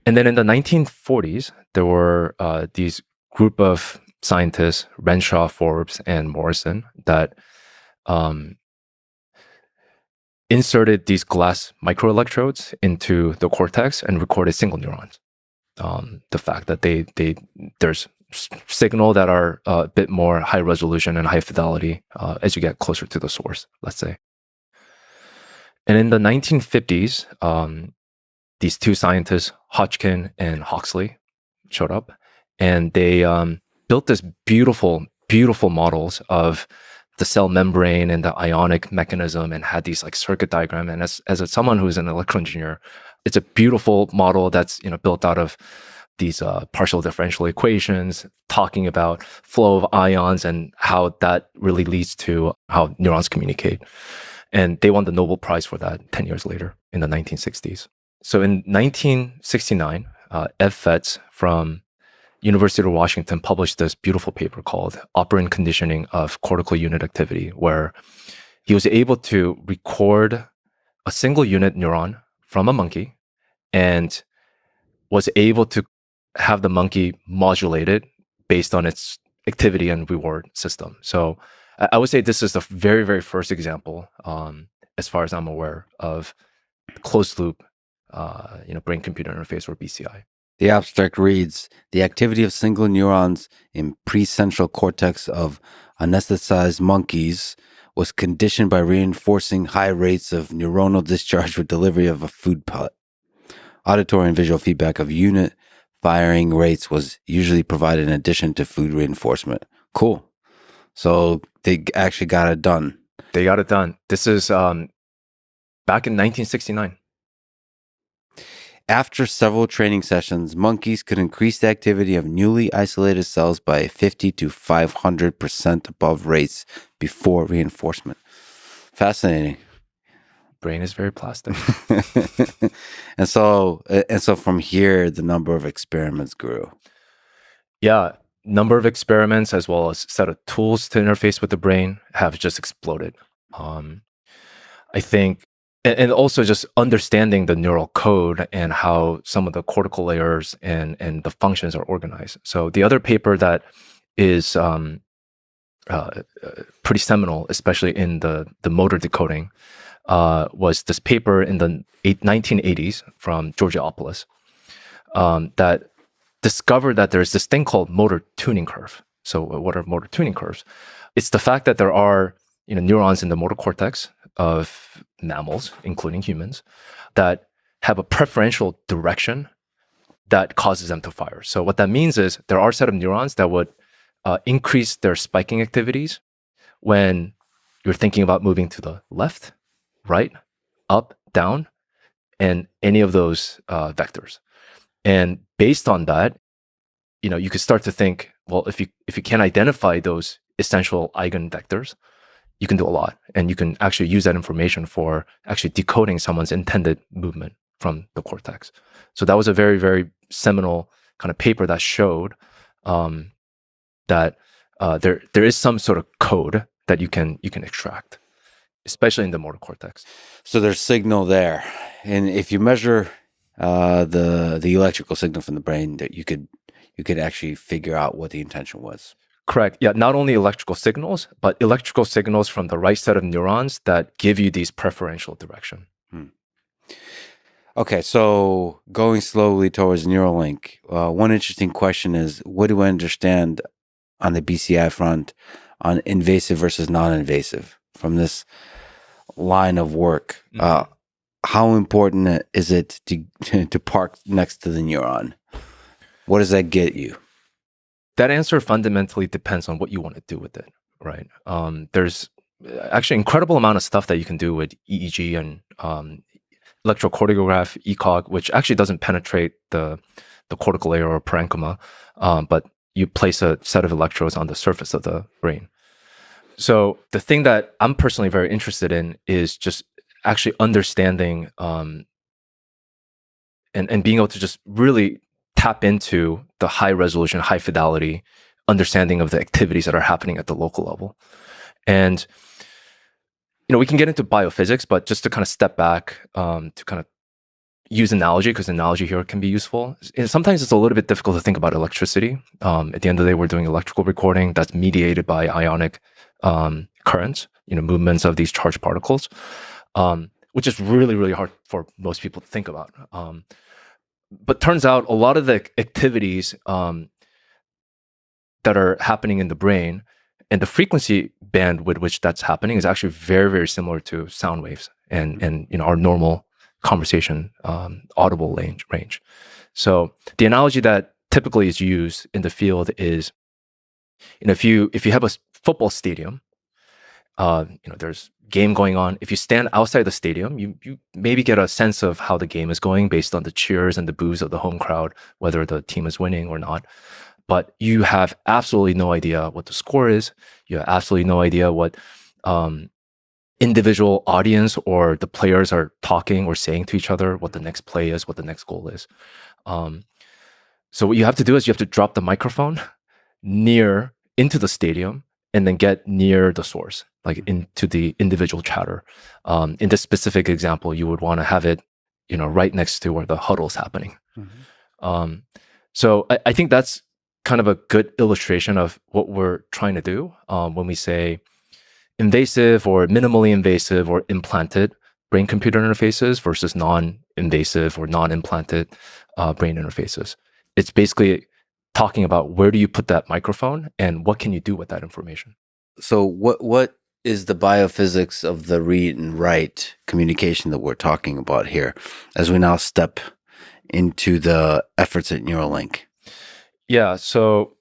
And then in the 1940s, there were these group of scientists, Renshaw, Forbes, and Morrison, that inserted these glass microelectrodes into the cortex and recorded single neurons. The fact that there's signal that are a bit more high resolution and high fidelity as you get closer to the source, let's say. And in the 1950s, these two scientists, Hodgkin and Huxley, showed up, and they built this beautiful, beautiful models of the cell membrane and the ionic mechanism, and had these like circuit diagram. And as someone who's an electrical engineer, it's a beautiful model that's built out of these partial differential equations, talking about flow of ions and how that really leads to how neurons communicate. And they won the Nobel Prize for that 10 years later in the 1960s. So in 1969, Ev Fetz from University of Washington published this beautiful paper called Operant Conditioning of Cortical Unit Activity, where he was able to record a single unit neuron from a monkey and was able to have the monkey modulated based on its activity and reward system. So I would say this is the very, very first example, as far as I'm aware, of closed loop, brain-computer interface, or BCI. The abstract reads, the activity of single neurons in precentral cortex of anesthetized monkeys was conditioned by reinforcing high rates of neuronal discharge with delivery of a food pellet. Auditory and visual feedback of unit firing rates was usually provided in addition to food reinforcement. Cool. So they actually got it done. They got it done. This is back in 1969. After several training sessions, monkeys could increase the activity of newly isolated cells by 50 to 500% above rates before reinforcement. Fascinating. Brain is very plastic. and so from here, the number of experiments grew. Yeah, number of experiments as well as set of tools to interface with the brain have just exploded. I think, and also just understanding the neural code and how some of the cortical layers and the functions are organized. So the other paper that is pretty seminal, especially in the motor decoding, was this paper in the 1980s from Georgiopolis that discovered that there's this thing called motor tuning curve. So what are motor tuning curves? It's the fact that there are neurons in the motor cortex of mammals, including humans, that have a preferential direction that causes them to fire. So what that means is there are a set of neurons that would increase their spiking activities when you're thinking about moving to the left, right, up, down, and any of those vectors. And based on that, you could start to think, well, if you can identify those essential eigenvectors, you can do a lot. And you can actually use that information for actually decoding someone's intended movement from the cortex. So that was a very, very seminal kind of paper that showed that there is some sort of code that you can extract, especially in the motor cortex. So there's signal there, and if you measure the electrical signal from the brain, that you could actually figure out what the intention was. Correct. Yeah, not only electrical signals, but electrical signals from the right set of neurons that give you these preferential direction. Okay, so going slowly towards Neuralink, one interesting question is, what do I understand on the BCI front on invasive versus non-invasive from this line of work? How important is it to park next to the neuron? What does that get you? That answer fundamentally depends on what you want to do with it, right? There's actually incredible amount of stuff that you can do with EEG and electrocardiograph, ECOG, which actually doesn't penetrate the cortical layer or parenchyma, but you place a set of electrodes on the surface of the brain. So the thing that I'm personally very interested in is just actually understanding and being able to just really tap into the high resolution, high fidelity understanding of the activities that are happening at the local level. And, we can get into biophysics, but just to kind of step back to kind of use analogy because analogy here can be useful. And sometimes it's a little bit difficult to think about electricity. At the end of the day, we're doing electrical recording that's mediated by ionic currents, movements of these charged particles, which is really, really hard for most people to think about. But turns out a lot of the activities that are happening in the brain and the frequency band with which that's happening is actually very, very similar to sound waves and our normal conversation audible range. So the analogy that typically is used in the field is, if you have a football stadium, there's game going on. If you stand outside the stadium, you maybe get a sense of how the game is going based on the cheers and the boos of the home crowd, whether the team is winning or not. But you have absolutely no idea what the score is. You have absolutely no idea what individual audience or the players are talking or saying to each other, what the next play is, what the next goal is. So what you have to do is you have to drop the microphone into the stadium and then get near the source, like into the individual chatter. In this specific example, you would want to have it, right next to where the huddle is happening. Mm-hmm. So I think that's kind of a good illustration of what we're trying to do when we say invasive or minimally invasive or implanted brain-computer interfaces versus non-invasive or non-implanted brain interfaces. It's basically talking about where do you put that microphone and what can you do with that information. So what is the biophysics of the read and write communication that we're talking about here as we now step into the efforts at Neuralink? Yeah, so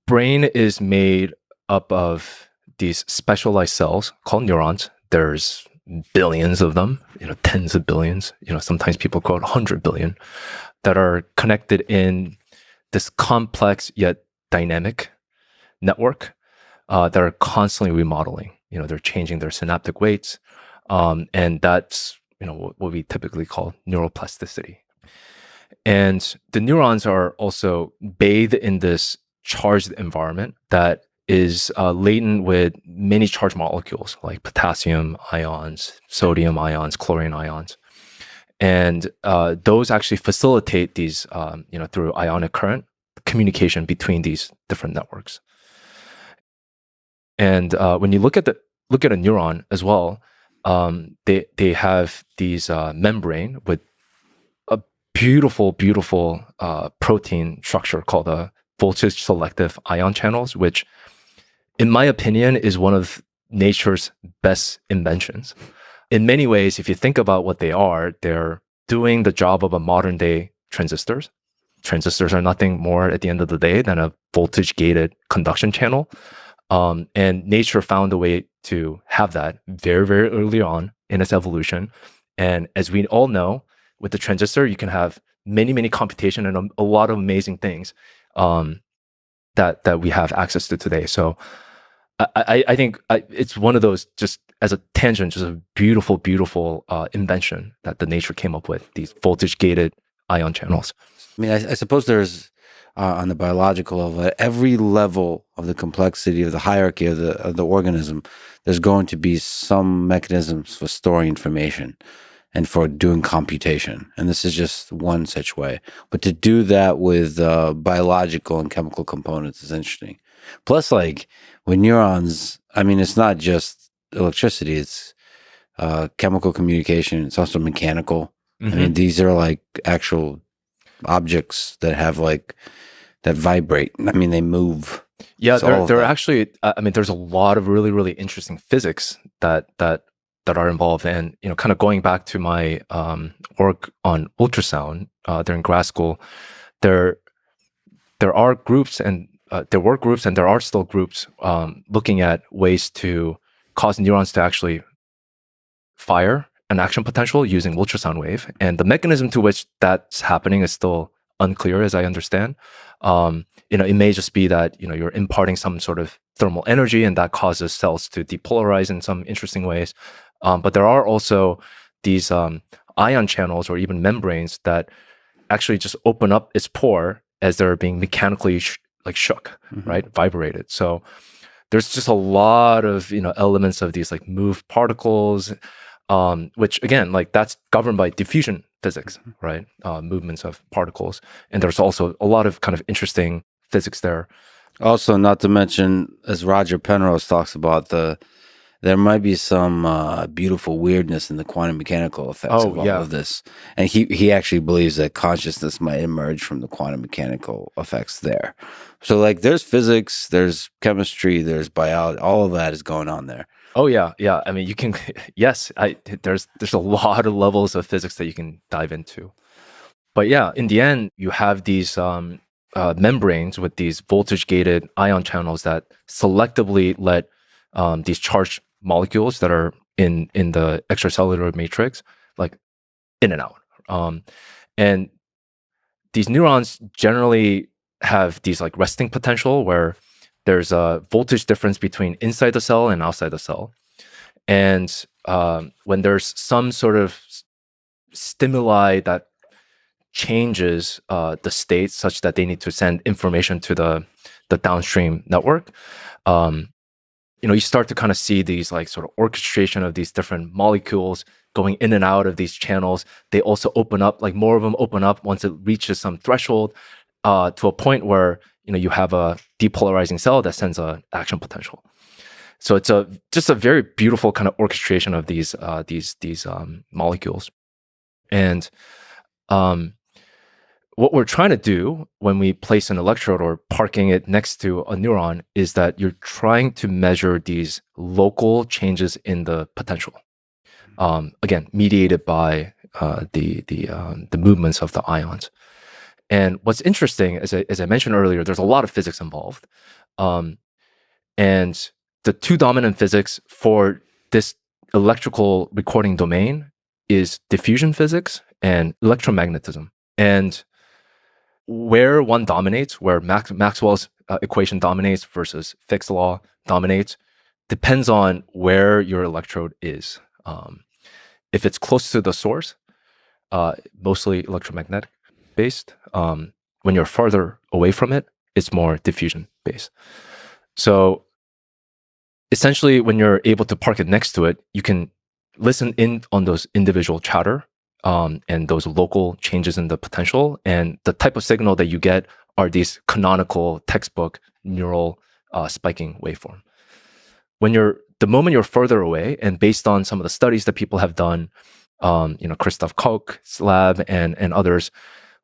brain is made up of these specialized cells called neurons. There's billions of them, tens of billions, sometimes people quote 100 billion, that are connected in this complex yet dynamic network that are constantly remodeling. They're changing their synaptic weights, and that's what we typically call neuroplasticity. And the neurons are also bathed in this charged environment that is laden with many charged molecules like potassium ions, sodium ions, chlorine ions. And those actually facilitate these, through ionic current, communication between these different networks. And when you look at a neuron as well, they have these membrane with a beautiful protein structure called the voltage selective ion channels, which, in my opinion, is one of nature's best inventions. In many ways, if you think about what they are, they're doing the job of a modern day transistors. Transistors are nothing more at the end of the day than a voltage gated conduction channel. And nature found a way to have that very, very early on in its evolution. And as we all know, with the transistor, you can have many computation and a lot of amazing things that we have access to today. So I think it's one of those, just as a tangent, just a beautiful invention that the nature came up with, these voltage gated ion channels. I mean, I suppose there's on the biological level, at every level of the complexity of the hierarchy of the organism, there's going to be some mechanisms for storing information and for doing computation. And this is just one such way. But to do that with biological and chemical components is interesting. Plus, like with neurons, I mean, it's not just electricity, it's chemical communication. It's also mechanical. Mm-hmm. I mean, these are like actual objects that have that vibrate. I mean, they move. Yeah, they're actually, I mean, there's a lot of really interesting physics that are involved. And, kind of going back to my work on ultrasound during grad school, there are groups and there were groups and there are still groups looking at ways to cause neurons to actually fire an action potential using ultrasound wave. And the mechanism to which that's happening is still unclear, as I understand. It may just be that, you're imparting some sort of thermal energy and that causes cells to depolarize in some interesting ways. But there are also these ion channels or even membranes that actually just open up its pore as they're being mechanically shook, mm-hmm. right? Vibrated. So there's just a lot of, elements of these moved particles, which again, like that's governed by diffusion physics, right? Movements of particles. And there's also a lot of kind of interesting physics there. Also, not to mention, as Roger Penrose talks about, there might be some beautiful weirdness in the quantum mechanical effects of all of this. And he actually believes that consciousness might emerge from the quantum mechanical effects there. So like there's physics, there's chemistry, there's biology, all of that is going on there. Oh yeah. I mean, you can, yes, there's a lot of levels of physics that you can dive into. But yeah, in the end, you have these membranes with these voltage-gated ion channels that selectively let these charged molecules that are in the extracellular matrix, like in and out. And these neurons generally have these like resting potential where there's a voltage difference between inside the cell and outside the cell. And when there's some sort of stimuli that changes the state such that they need to send information to the downstream network, you start to kind of see these like sort of orchestration of these different molecules going in and out of these channels. They also open up, like more of them open up once it reaches some threshold to a point where you have a depolarizing cell that sends an action potential. So it's just a very beautiful kind of orchestration of these molecules. And what we're trying to do when we place an electrode or parking it next to a neuron is that you're trying to measure these local changes in the potential. Again, mediated by the movements of the ions. And what's interesting, as I mentioned earlier, there's a lot of physics involved. And the two dominant physics for this electrical recording domain is diffusion physics and electromagnetism. And where one dominates, where Maxwell's equation dominates versus Fick's law dominates, depends on where your electrode is. If it's close to the source, mostly electromagnetic based. When you're farther away from it, it's more diffusion based. So essentially, when you're able to park it next to it, you can listen in on those individual chatter and those local changes in the potential. And the type of signal that you get are these canonical textbook neural spiking waveform. The moment you're further away, and based on some of the studies that people have done, Christoph Koch's lab and others,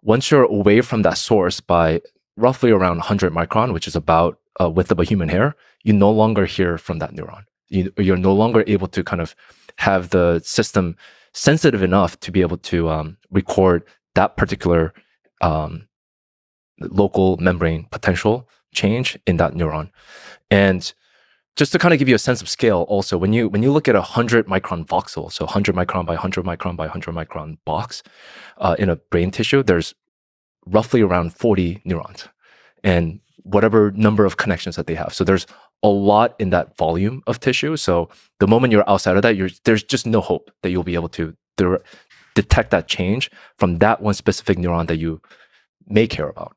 once you're away from that source by roughly around 100 micron, which is about width of a human hair, you no longer hear from that neuron. You're no longer able to kind of have the system sensitive enough to be able to record that particular local membrane potential change in that neuron. And just to kind of give you a sense of scale, also, when you look at a 100 micron voxel, so 100 micron by 100 micron by 100 micron box in a brain tissue, there's roughly around 40 neurons and whatever number of connections that they have. So there's a lot in that volume of tissue. So the moment you're outside of that, there's just no hope that you'll be able to detect that change from that one specific neuron that you may care about.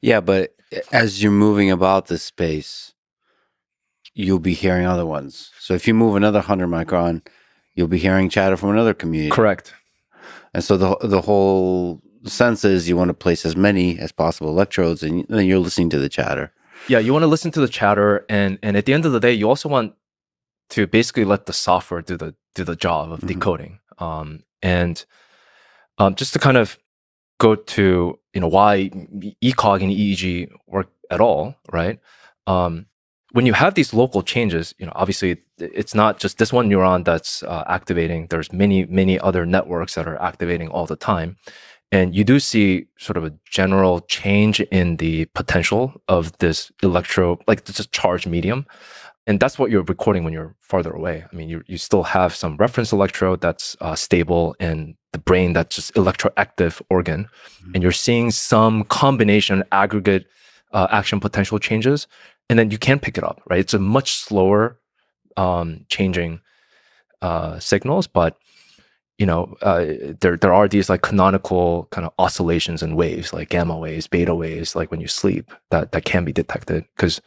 Yeah, but as you're moving about this space, you'll be hearing other ones. So if you move another 100 micron, you'll be hearing chatter from another community. Correct. And so the whole sense is you want to place as many as possible electrodes, and then you're listening to the chatter. Yeah, you want to listen to the chatter, and at the end of the day, you also want to basically let the software do the job of decoding. And just to kind of go to why ECOG and EEG work at all, right? When you have these local changes, obviously it's not just this one neuron that's activating. There's many other networks that are activating all the time. And you do see sort of a general change in the potential of this this charged medium. And that's what you're recording when you're farther away. I mean, you still have some reference electrode that's stable in the brain, that's just electroactive organ. And you're seeing some combination aggregate action potential changes. And then you can pick it up, right? It's a much slower changing signals, but there are these like canonical kind of oscillations and waves, like gamma waves, beta waves, like when you sleep, that can be detected because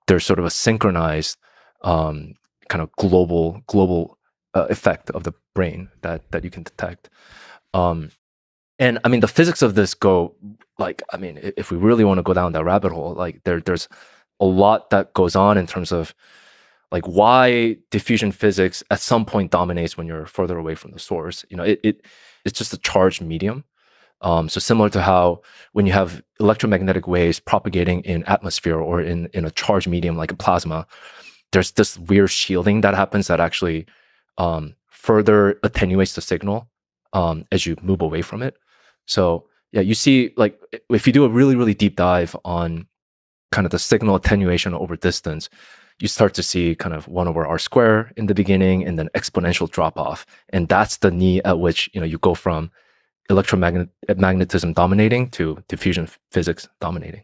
there's sort of a synchronized kind of global effect of the brain that you can detect. And I mean, the physics of this go like, I mean, if we really want to go down that rabbit hole, like there's a lot that goes on in terms of like why diffusion physics at some point dominates when you're further away from the source. You know, it's just a charged medium. So similar to how when you have electromagnetic waves propagating in atmosphere or in a charged medium like a plasma, there's this weird shielding that happens that actually further attenuates the signal as you move away from it. So yeah, you see, like if you do a really, really deep dive on kind of the signal attenuation over distance, you start to see kind of 1 over r square in the beginning and then exponential drop off. And that's the knee at which, you know, you go from electromagnetism dominating to diffusion physics dominating.